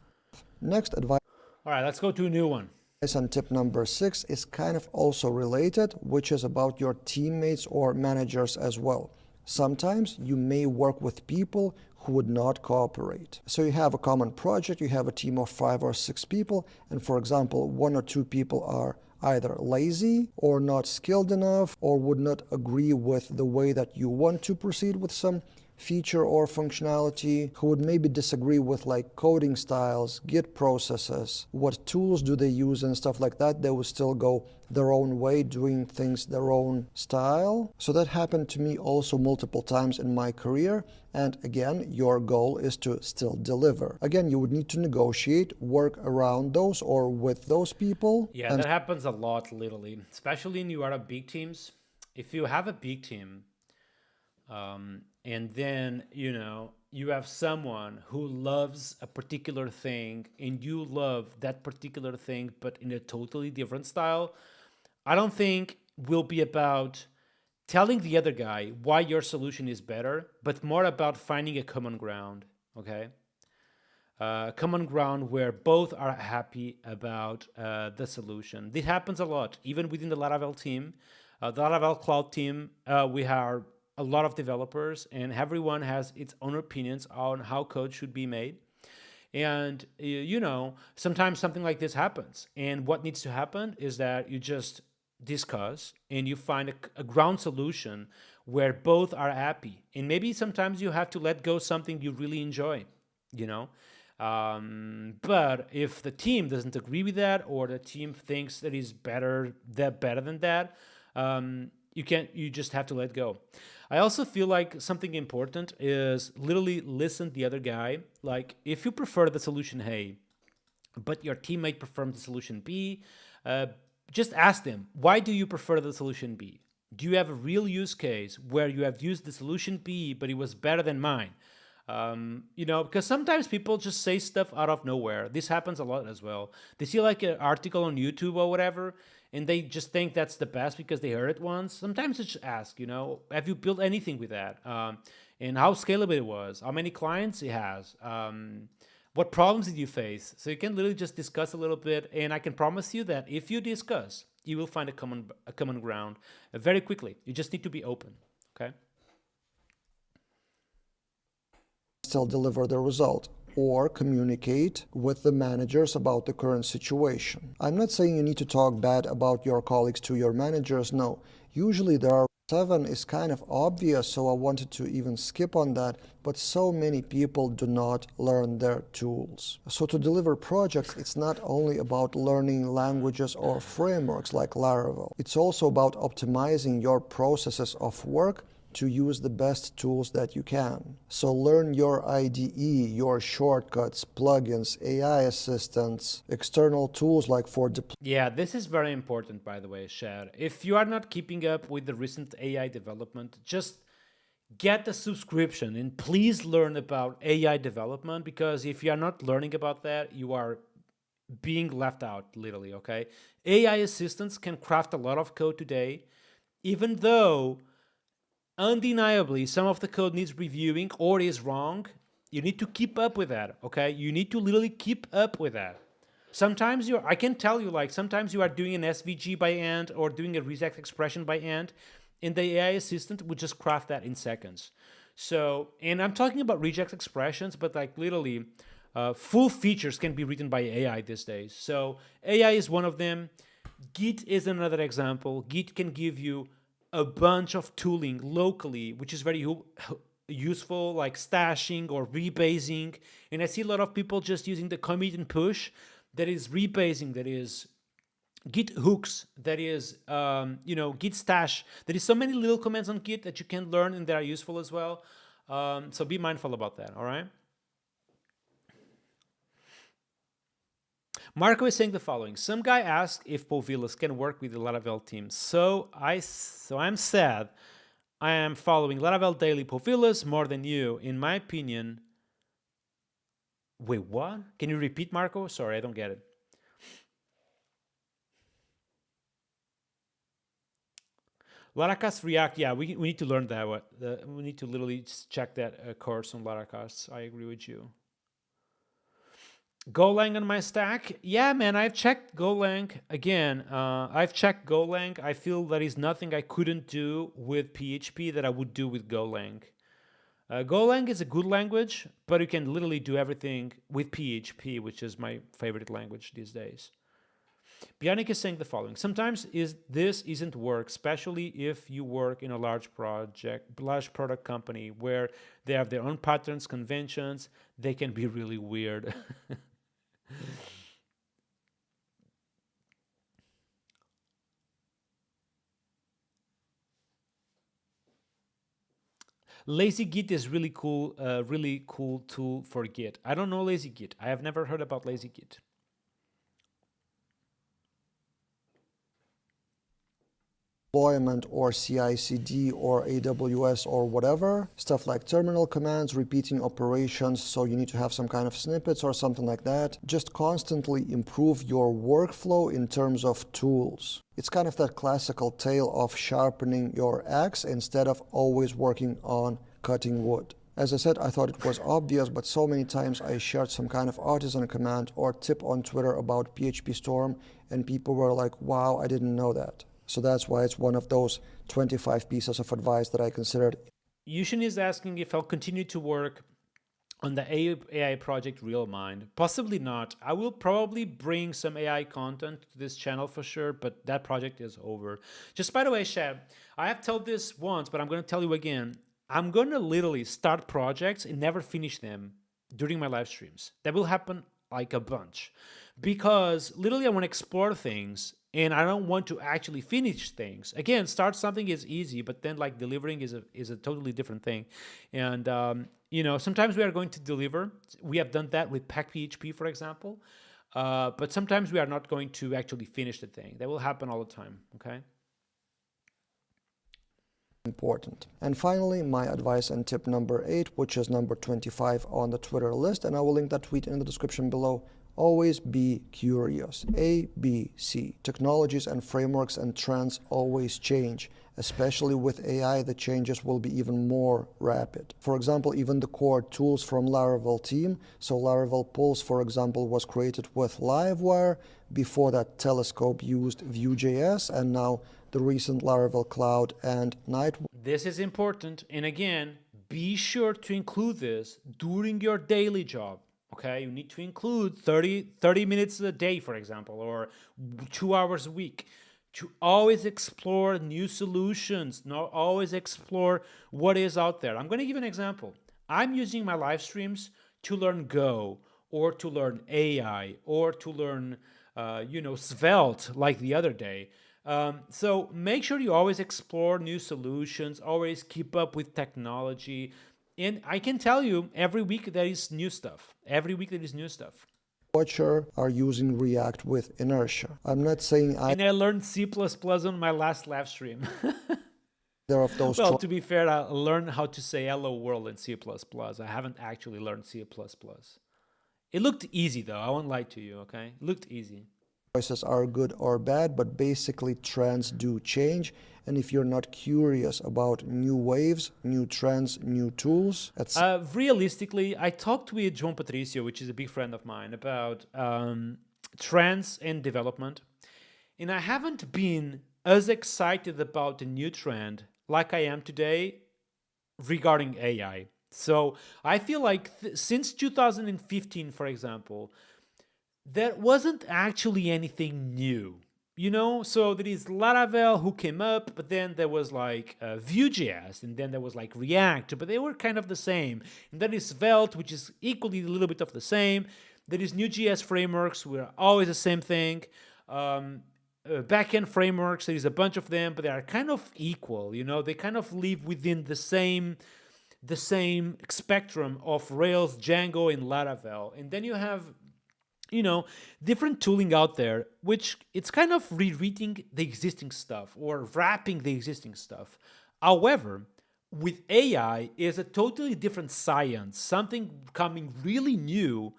[SPEAKER 3] Next advice.
[SPEAKER 2] All right, let's go to a new one.
[SPEAKER 3] And tip number 6 is kind of also related, which is about your teammates or managers as well. Sometimes you may work with people who would not cooperate. So you have a common project, you have a team of 5 or 6 people, and for example, 1 or 2 people are either lazy or not skilled enough or would not agree with the way that you want to proceed with some feature or functionality, who would maybe disagree with like coding styles, Git processes, what tools do they use and stuff like that. They will still go their own way, doing things their own style. So that happened to me also multiple times in my career. And again, your goal is to still deliver. Again, you would need to negotiate, work around those or with those people.
[SPEAKER 2] Yeah, that happens a lot, literally, especially in you are a big teams. If you have a big team, and then you have someone who loves a particular thing, and you love that particular thing, but in a totally different style, I don't think will be about telling the other guy why your solution is better, but more about finding a common ground. Okay, common ground where both are happy about the solution. This happens a lot, even within the Laravel team. The Laravel cloud team, we have a lot of developers, and everyone has its own opinions on how code should be made. And sometimes something like this happens. And what needs to happen is that you just discuss and you find a ground solution where both are happy. And maybe sometimes you have to let go something you really enjoy, you know. But if the team doesn't agree with that, or the team thinks that is better than that, you just have to let go. I also feel like something important is literally listen to the other guy. Like, if you prefer the solution A, but your teammate prefers the solution B, just ask them, why do you prefer the solution B? Do you have a real use case where you have used the solution B, but it was better than mine? Because sometimes people just say stuff out of nowhere. This happens a lot as well. They see like an article on YouTube or whatever, and they just think that's the best because they heard it once. Sometimes just ask, have you built anything with that? And how scalable it was, how many clients it has, what problems did you face? So you can literally just discuss a little bit, and I can promise you that if you discuss, you will find a common ground very quickly. You just need to be open, okay?
[SPEAKER 3] Still deliver the result, or communicate with the managers about the current situation. I'm not saying you need to talk bad about your colleagues to your managers, no. Usually there are 7 is kind of obvious, so I wanted to even skip on that, but so many people do not learn their tools. So to deliver projects, it's not only about learning languages or frameworks like Laravel. It's also about optimizing your processes of work to use the best tools that you can. So learn your IDE, your shortcuts, plugins, AI assistants, external tools like for deployment.
[SPEAKER 2] Yeah, this is very important, by the way, Shad. If you are not keeping up with the recent AI development, just get the subscription and please learn about AI development, because if you are not learning about that, you are being left out, literally, okay? AI assistants can craft a lot of code today, even though undeniably some of the code needs reviewing or is wrong. You need to keep up with that, okay? You need to literally keep up with that. Sometimes I can tell you, like, sometimes you are doing an SVG by hand or doing a regex expression by hand, and the AI assistant would just craft that in seconds. So, and I'm talking about regex expressions, but like literally full features can be written by AI these days. So AI is one of them. Git is another example. Git can give you a bunch of tooling locally, which is very useful, like stashing or rebasing. And I see a lot of people just using the commit and push. That is rebasing, that is Git hooks, that is Git stash. There is so many little commands on Git that you can learn, and they are useful as well. So be mindful about that, all right? Marco is saying the following. Some guy asked if Povilas can work with the Laravel team. So I'm sad. I am following Laravel daily Povilas more than you. In my opinion. Wait, what? Can you repeat, Marco? Sorry, I don't get it. Laracast React, yeah, we need to learn that. We need to literally check that course on Laracast. I agree with you. Golang on my stack? Yeah, man, I've checked Golang. Again, I've checked Golang. I feel there is nothing I couldn't do with PHP that I would do with Golang. Golang is a good language, but you can literally do everything with PHP, which is my favorite language these days. Bionic is saying the following. Sometimes this isn't work, especially if you work in a large product company where they have their own patterns, conventions. They can be really weird. Lazy Git is really cool tool for Git. I don't know Lazy Git. I have never heard about Lazy Git.
[SPEAKER 3] Deployment or CI/CD or AWS or whatever, stuff like terminal commands, repeating operations, so you need to have some kind of snippets or something like that. Just constantly improve your workflow in terms of tools. It's kind of that classical tale of sharpening your axe instead of always working on cutting wood. As I said, I thought it was obvious, but so many times I shared some kind of artisan command or tip on Twitter about PHP Storm, and people were like, wow, I didn't know that. So that's why it's one of those 25 pieces of advice that I considered.
[SPEAKER 2] Yushin is asking if I'll continue to work on the AI project RealMind. Possibly not. I will probably bring some AI content to this channel for sure, but that project is over. Just by the way, Shab, I have told this once, but I'm going to tell you again. I'm going to literally start projects and never finish them during my live streams. That will happen like a bunch. Because literally I want to explore things and I don't want to actually finish things. Again, start something is easy, but then like delivering is a totally different thing. And sometimes we are going to deliver. We have done that with PackPHP, for example. But sometimes we are not going to actually finish the thing. That will happen all the time. Okay.
[SPEAKER 3] Important. And finally, my advice and tip number 8, which is number 25 on the Twitter list, and I will link that tweet in the description below. Always be curious. A, B, C. Technologies and frameworks and trends always change. Especially with AI, the changes will be even more rapid. For example, even the core tools from Laravel team. So Laravel Pulse, for example, was created with Livewire. Before that, Telescope used Vue.js, and now the recent Laravel Cloud and Night.
[SPEAKER 2] This is important. And again, be sure to include this during your daily job. Okay, you need to include 30 minutes a day, for example, or 2 hours a week, to always explore new solutions, not always explore what is out there. I'm going to give an example. I'm using my live streams to learn Go, or to learn AI, or to learn, Svelte, like the other day. So make sure you always explore new solutions, always keep up with technology. And I can tell you, every week there is new stuff. Every week there is new stuff.
[SPEAKER 3] Watcher are using React with inertia. I'm not saying
[SPEAKER 2] And I learned C++ on my last live stream.
[SPEAKER 3] either of those.
[SPEAKER 2] Well, to be fair, I learned how to say hello world in C++. I haven't actually learned C++. It looked easy though, I won't lie to you, okay? It looked easy.
[SPEAKER 3] Choices are good or bad, but basically trends do change. And if you're not curious about new waves, new trends, new tools,
[SPEAKER 2] realistically, I talked with João Patricio, which is a big friend of mine, about trends and development. And I haven't been as excited about the new trend like I am today regarding AI. So I feel like since 2015, for example, there wasn't actually anything new. So there is Laravel who came up, but then there was like Vue.js, and then there was like React, but they were kind of the same. And then is Svelte, which is equally a little bit of the same. There is Node.js frameworks, which are always the same thing. Backend frameworks, there is a bunch of them, but they are kind of equal. They kind of live within the same spectrum of Rails, Django, and Laravel. And then you have different tooling out there, which it's kind of rereading the existing stuff or wrapping the existing stuff. However, with AI is a totally different science, something coming really new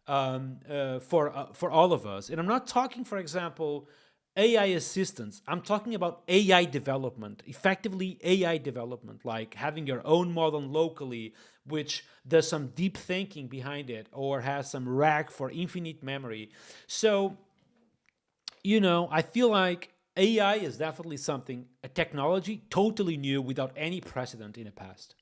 [SPEAKER 2] for all of us. And I'm not talking, for example, AI assistance. I'm talking about AI development, effectively AI development, like having your own model locally, which does some deep thinking behind it or has some rack for infinite memory. So, I feel like AI is definitely a technology totally new without any precedent in the past.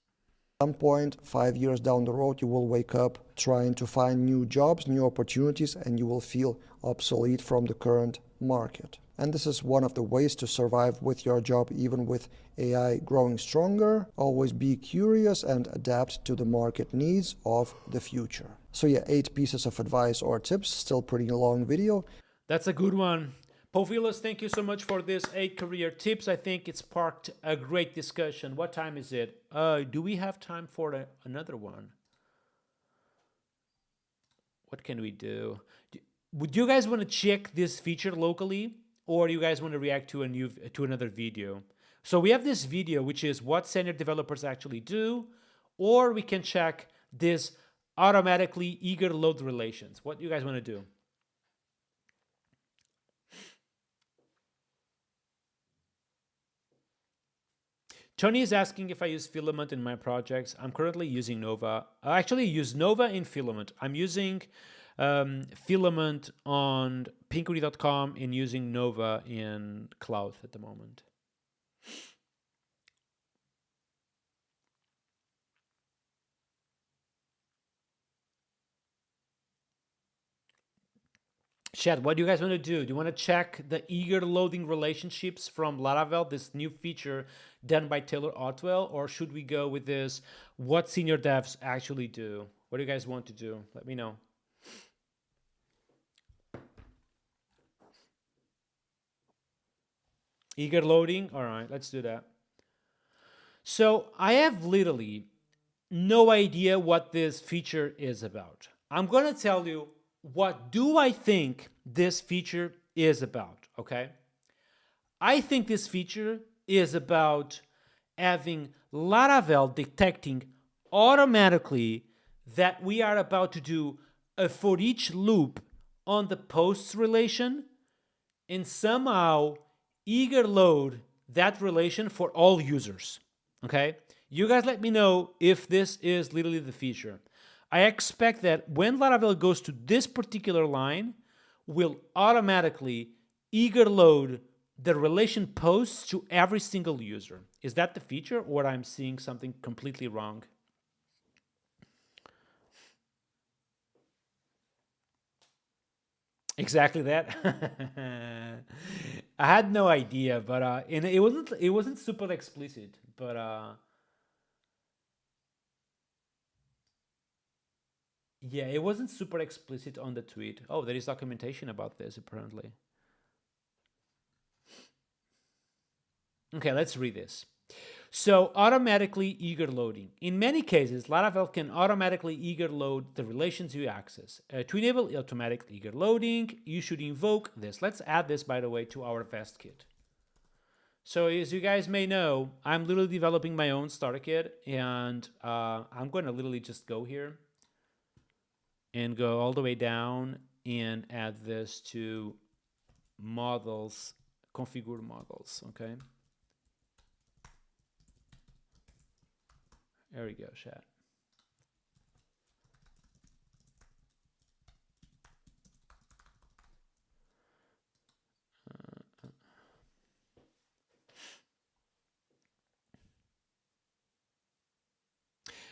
[SPEAKER 3] At some point, 5 years down the road, you will wake up trying to find new jobs, new opportunities, and you will feel obsolete from the current market. And this is one of the ways to survive with your job, even with AI growing stronger. Always be curious and adapt to the market needs of the future. So yeah, 8 pieces of advice or tips, still pretty long video.
[SPEAKER 2] That's a good one. Povilos, thank you so much for this 8 career tips. I think it sparked a great discussion. What time is it? Do we have time for another one? What can we do? Would you guys want to check this feature locally, or do you guys want to react to another video? So we have this video, which is what senior developers actually do, or we can check this automatically eager load relations. What do you guys want to do? Tony is asking if I use Filament in my projects. I'm currently using Nova. I actually use Nova in Filament. I'm using Filament on Pinkery.com and using Nova in Cloud at the moment. Chad, what do you guys want to do? Do you want to check the eager loading relationships from Laravel, this new feature done by Taylor Otwell, or should we go with this what senior devs actually do? What do you guys want to do? Let me know. Eager loading? All right, let's do that. So I have literally no idea what this feature is about. I'm going to tell you what do I think this feature is about, okay? I think this feature is about having Laravel detecting automatically that we are about to do a for each loop on the posts relation and somehow eager load that relation for all users, okay? You guys let me know if this is literally the feature. I expect that when Laravel goes to this particular line, will automatically eager load the relation posts to every single user. Is that the feature, or I'm seeing something completely wrong? Exactly that. I had no idea, but and it wasn't super explicit, but yeah, it wasn't super explicit on the tweet. Oh, there is documentation about this apparently. Okay, let's read this. So automatically eager loading. In many cases, Laravel can automatically eager load the relations you access. To enable automatic eager loading, you should invoke this. Let's add this, by the way, to our Vest kit. So as you guys may know, I'm literally developing my own starter kit, and I'm going to literally just go here and go all the way down and add this to models, configure models, okay? There we go, chat.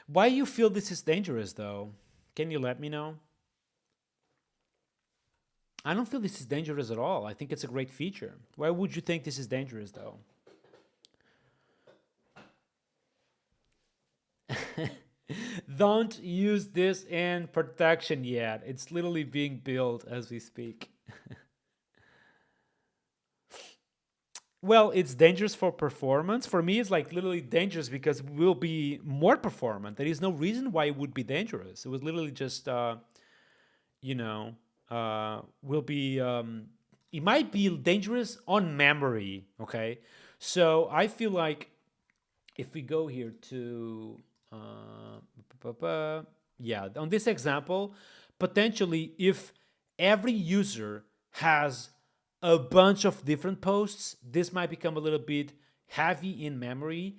[SPEAKER 2] Why you feel this is dangerous, though? Can you let me know? I don't feel this is dangerous at all. I think it's a great feature. Why would you think this is dangerous, though? Don't use this in production yet. It's literally being built as we speak. Well, it's dangerous for performance. For me, it's like literally dangerous because it will be more performant. There is no reason why it would be dangerous. It was literally just, you know, will be, it might be dangerous on memory, okay? So I feel like if we go here to, yeah, on this example, potentially if every user has a bunch of different posts, this might become a little bit heavy in memory.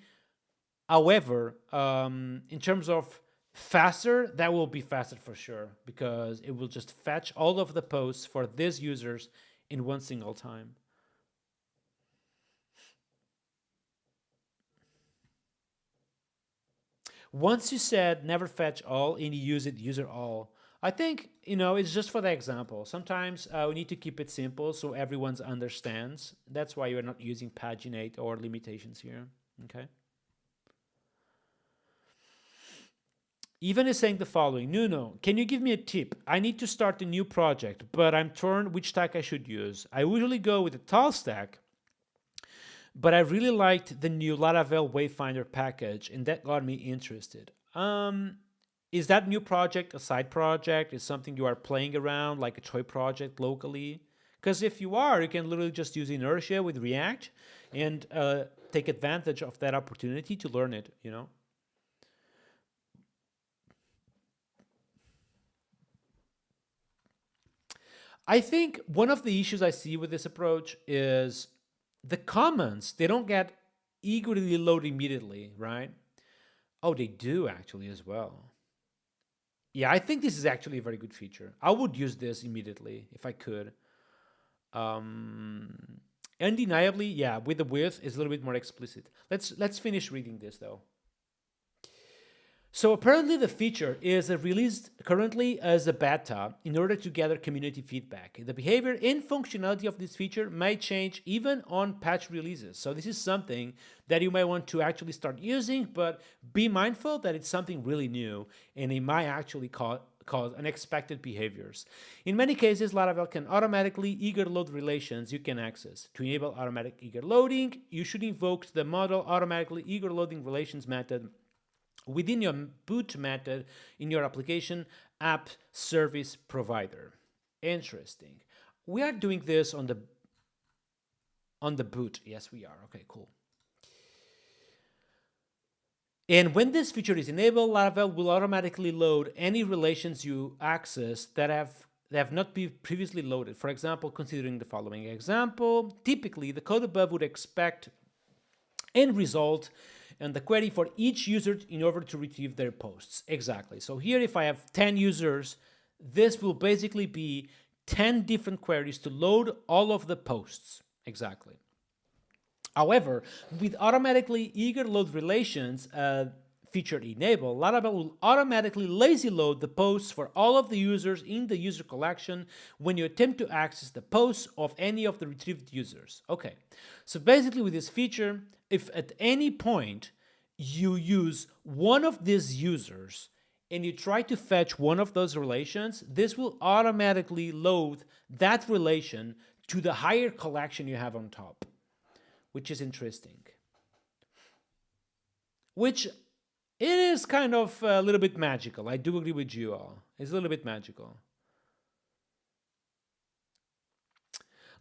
[SPEAKER 2] However, in terms of faster, that will be faster for sure because it will just fetch all of the posts for these users in one single time. Once you said never fetch all and you use it user all, I think, it's just for the example. Sometimes we need to keep it simple so everyone understands. That's why you're not using paginate or limitations here. Okay. Even is saying the following: Nuno, can you give me a tip? I need to start a new project, but I'm torn which stack I should use. I usually go with the tall stack, but I really liked the new Laravel Wayfinder package, and that got me interested. Is that new project a side project? Is something you are playing around, like a toy project locally? Because if you are, you can literally just use inertia with React and take advantage of that opportunity to learn it, I think one of the issues I see with this approach is the comments, they don't get eagerly loaded immediately, right? Oh, they do actually as well. Yeah, I think this is actually a very good feature. I would use this immediately if I could. Um, Undeniably, yeah, with the width is a little bit more explicit. Let's finish reading this though. So apparently the feature is released currently as a beta in order to gather community feedback. The behavior and functionality of this feature may change even on patch releases. So this is something that you might want to actually start using, but be mindful that it's something really new and it might actually cause unexpected behaviors. In many cases, Laravel can automatically eager load relations you can access. To enable automatic eager loading, you should invoke the model automatically eager loading relations method within your boot method in your application app service provider. Interesting. We are doing this on the boot. Yes, we are. Okay, cool. And when this feature is enabled, Laravel will automatically load any relations you access that have not been previously loaded. For example, considering the following example, typically the code above would expect end result and the query for each user in order to retrieve their posts. Exactly. So here, if I have 10 users, this will basically be 10 different queries to load all of the posts. Exactly. However, with automatically eager load relations feature enabled, Laravel will automatically lazy load the posts for all of the users in the user collection when you attempt to access the posts of any of the retrieved users. Okay, so basically with this feature, if at any point you use one of these users and you try to fetch one of those relations, this will automatically load that relation to the higher collection you have on top, which is interesting. Which it is kind of a little bit magical. I do agree with you all. It's a little bit magical.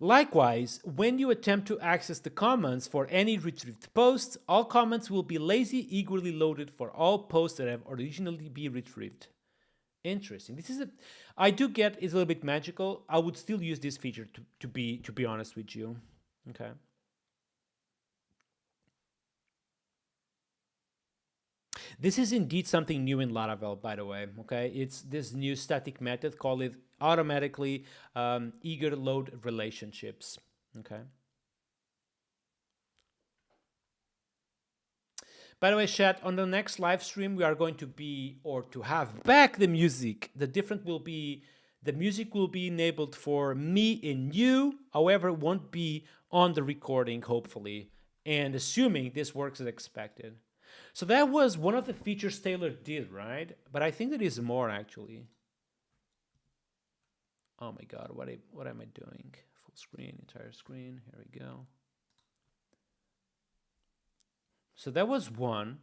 [SPEAKER 2] Likewise, when you attempt to access the comments for any retrieved post, all comments will be lazy eagerly loaded for all posts that have originally been retrieved. Interesting. I do get it's a little bit magical. I would still use this feature to be honest with you. Okay. This is indeed something new in Laravel, by the way. Okay, it's this new static method called it automatically eager load relationships. Okay. By the way, chat, on the next live stream, we are going to to have back the music. The music will be enabled for me and you. However, it won't be on the recording, hopefully, and assuming this works as expected. So that was one of the features Taylor did, right? But I think there is more, actually. Oh my God, what am I doing? Full screen, entire screen. Here we go. So that was one.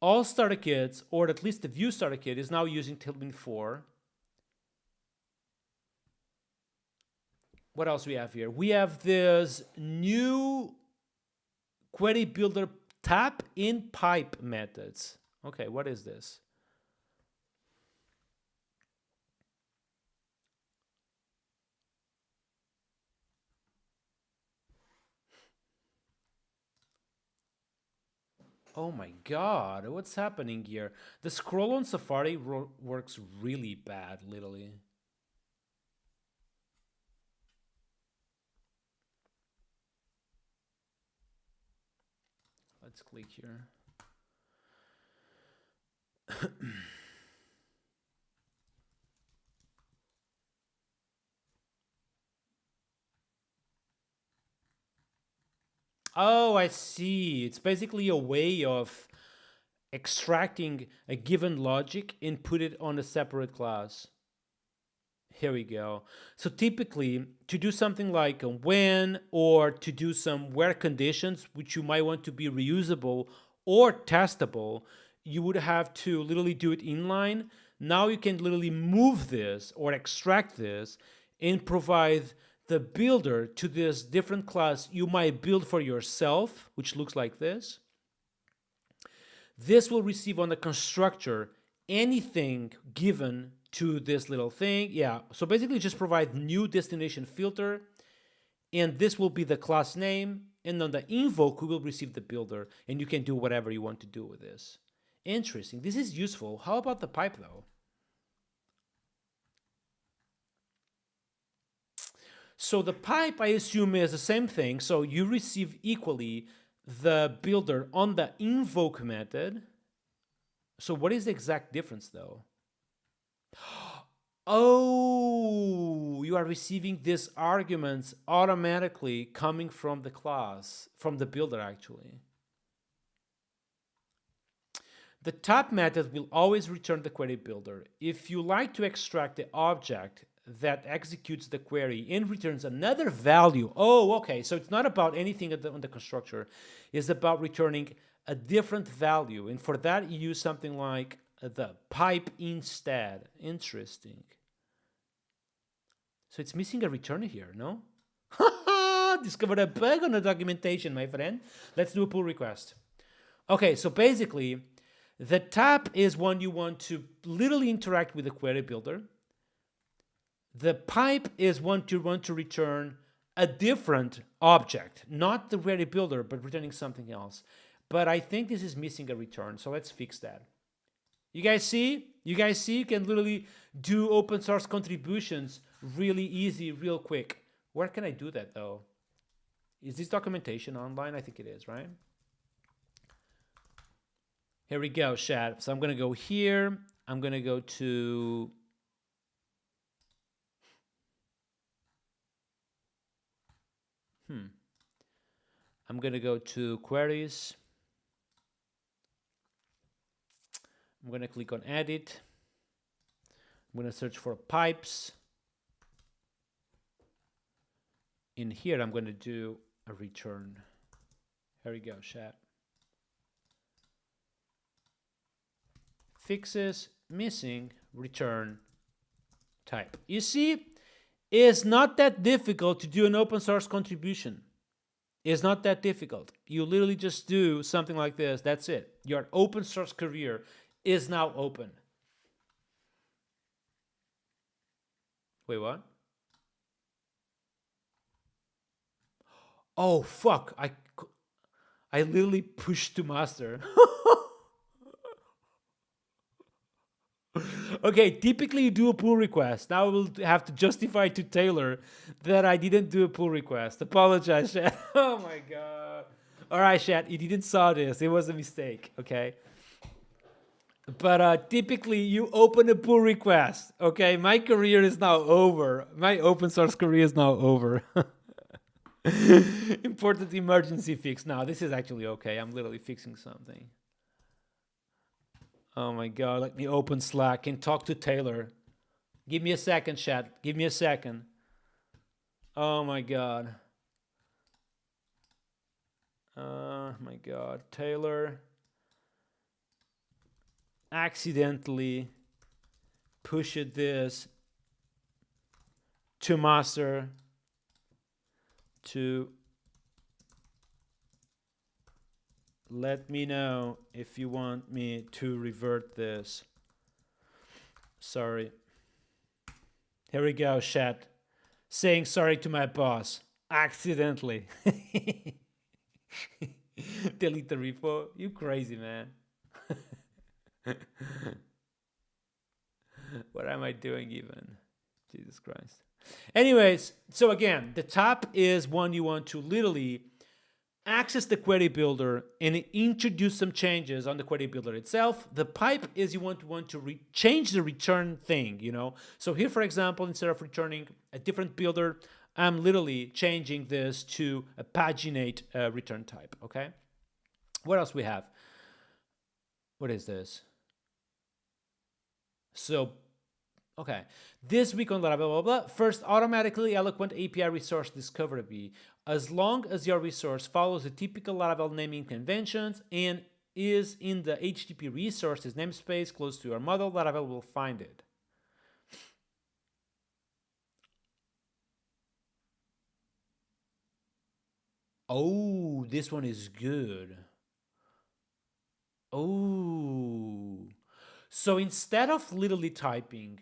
[SPEAKER 2] All starter kits, or at least the Vue starter kit, is now using Tailwind 4. What else we have here? We have this new query builder tap in pipe methods. Okay, what is this? Oh my God, what's happening here? The scroll on Safari works really bad, literally. Let's click here. Oh, I see. It's basically a way of extracting a given logic and put it on a separate class. Here we go. So typically, to do something like a when, or to do some where conditions, which you might want to be reusable or testable, you would have to literally do it inline. Now you can literally move this or extract this and provide the builder to this different class you might build for yourself, which looks like this. This will receive on the constructor anything given to this little thing. Yeah, so basically just provide new destination filter, and this will be the class name, and on the invoke we will receive the builder, and you can do whatever you want to do with this. Interesting. This is useful. How about the pipe though? So the pipe, I assume, is the same thing. So you receive equally the builder on the invoke method. So what is the exact difference though? Oh, you are receiving these arguments automatically coming from the class, from the builder actually. The top method will always return the query builder. If you like to extract the object that executes the query and returns another value, oh, okay, so it's not about anything on the constructor, it's about returning a different value, and for that you use something like the pipe instead. Interesting. So it's missing a return here, no? Discovered a bug on the documentation, my friend. Let's do a pull request. Okay, so basically, the tap is when you want to literally interact with the query builder. The pipe is when you want to return a different object, not the query builder, but returning something else. But I think this is missing a return, so let's fix that. You guys see? You can literally do open source contributions really easy, real quick. Where can I do that though? Is this documentation online? I think it is, right? Here we go, chat. So I'm gonna go here. I'm gonna go to I'm gonna go to queries. I'm gonna click on edit. I'm gonna search for pipes. In here, I'm gonna do a return. Here we go, chat. Fixes, missing, return, type. You see, it's not that difficult to do an open source contribution. It's not that difficult. You literally just do something like this. That's it. Your open source career is now open. Wait, what? Oh, fuck. I literally pushed to master. Okay, typically you do a pull request. Now I will have to justify to Taylor that I didn't do a pull request. Apologize, chat. Oh my god. All right, chat, you didn't saw this. It was a mistake, okay? But typically you open a pull request, okay? My career is now over. My open source career is now over. Important emergency fix. Now this is actually okay. I'm literally fixing something. Oh my god, let me open Slack and talk to Taylor. Give me a second, chat. Give me a second. Oh my god. My god. Taylor accidentally pushed this to master to let me know if you want me to revert this. Sorry. Here we go, chat. Saying sorry to my boss. Accidentally. Delete the repo. You crazy, man. What am I doing even? Jesus Christ. Anyways, so again, the top is one you want to literally access the query builder and introduce some changes on the query builder itself. The pipe is you want to change the return thing, you know. So here, for example, instead of returning a different builder, I'm literally changing this to a paginate return type, okay? What else we have? What is this? So, okay. This week on Laravel, blah, blah, blah. First, automatically eloquent API resource discoverability. As long as your resource follows the typical Laravel naming conventions and is in the HTTP resources namespace close to your model, Laravel will find it. Oh, this one is good. Oh. So instead of literally typing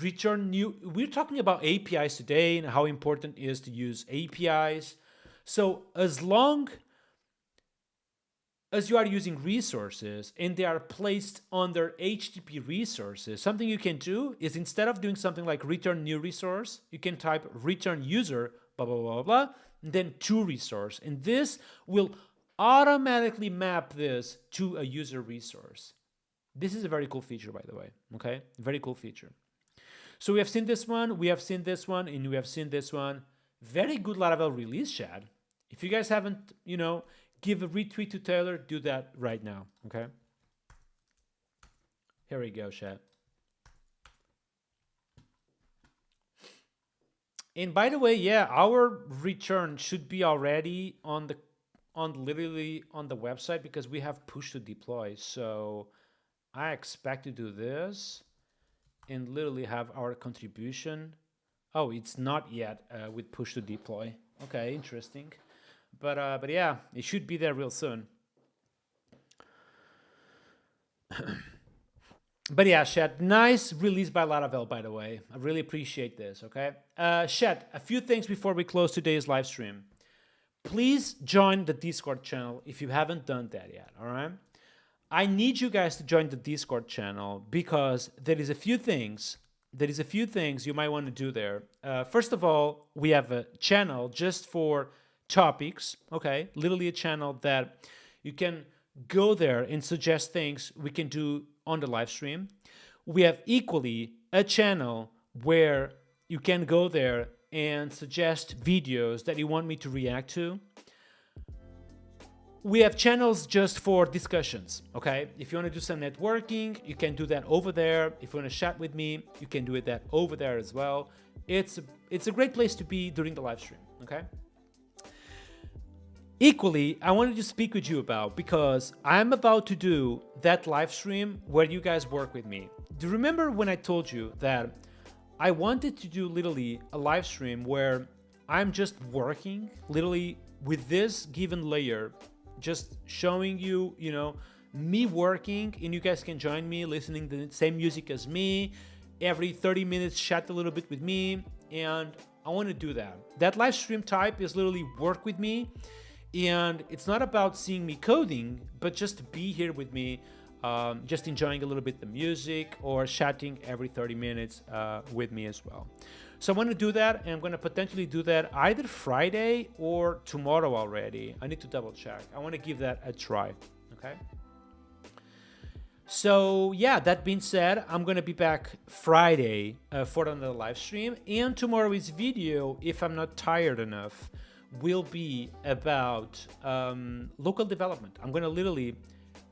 [SPEAKER 2] return new, we're talking about APIs today and how important it is to use APIs. So as long as you are using resources and they are placed under HTTP resources, something you can do is instead of doing something like return new resource, you can type return user, blah, blah, blah, blah, and then to resource. And this will automatically map this to a user resource. This is a very cool feature, by the way, okay? Very cool feature. So we have seen this one, we have seen this one, and we have seen this one. Very good Laravel release, Chad. If you guys haven't, give a retweet to Taylor, do that right now, okay? Here we go, Chad. And by the way, yeah, our return should be already literally on the website because we have push to deploy. So I expect to do this and literally have our contribution. Oh, it's not yet with push to deploy. Okay, interesting. But yeah, it should be there real soon. But yeah, Shet, nice release by Laravel, by the way. I really appreciate this, okay? Shet, a few things before we close today's live stream. Please join the Discord channel if you haven't done that yet, all right? I need you guys to join the Discord channel because there is a few things you might want to do there. First of all, we have a channel just for topics, okay? Literally a channel that you can go there and suggest things we can do on the live stream. We have equally a channel where you can go there and suggest videos that you want me to react to. We have channels just for discussions, okay? If you want to do some networking, you can do that over there. If you want to chat with me, you can do that over there as well. It's a great place to be during the live stream, okay? Equally, I wanted to speak with you about because I'm about to do that live stream where you guys work with me. Do you remember when I told you that I wanted to do literally a live stream where I'm just working literally with this given layer, just showing you, me working, and you guys can join me listening to the same music as me. Every 30 minutes, chat a little bit with me, and I want to do that. That live stream type is literally work with me. And it's not about seeing me coding, but just be here with me, just enjoying a little bit the music or chatting every 30 minutes with me as well. So I want to do that, and I'm going to potentially do that either Friday or tomorrow already. I need to double check. I want to give that a try, okay? So yeah, that being said, I'm going to be back Friday for another live stream, and tomorrow's video, if I'm not tired enough, will be about local development. I'm going to literally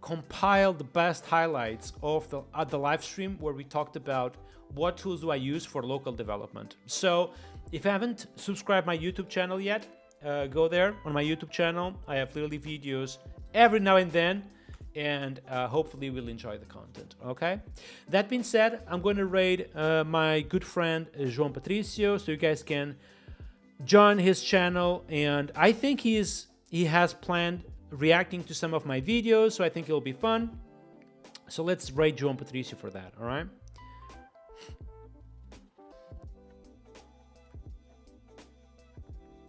[SPEAKER 2] compile the best highlights of the live stream where we talked about what tools do I use for local development. So if you haven't subscribed my YouTube channel yet, go there on my YouTube channel. I have literally videos every now and then, and hopefully we'll enjoy the content, okay? That being said, I'm going to raid my good friend João Patricio so you guys can join his channel, and I think he has planned reacting to some of my videos, so I think it'll be fun. So let's raid João Patricio for that, all right?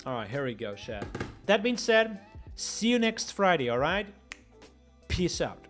[SPEAKER 2] All right, here we go, chat. That being said, see you next Friday, all right? Peace out.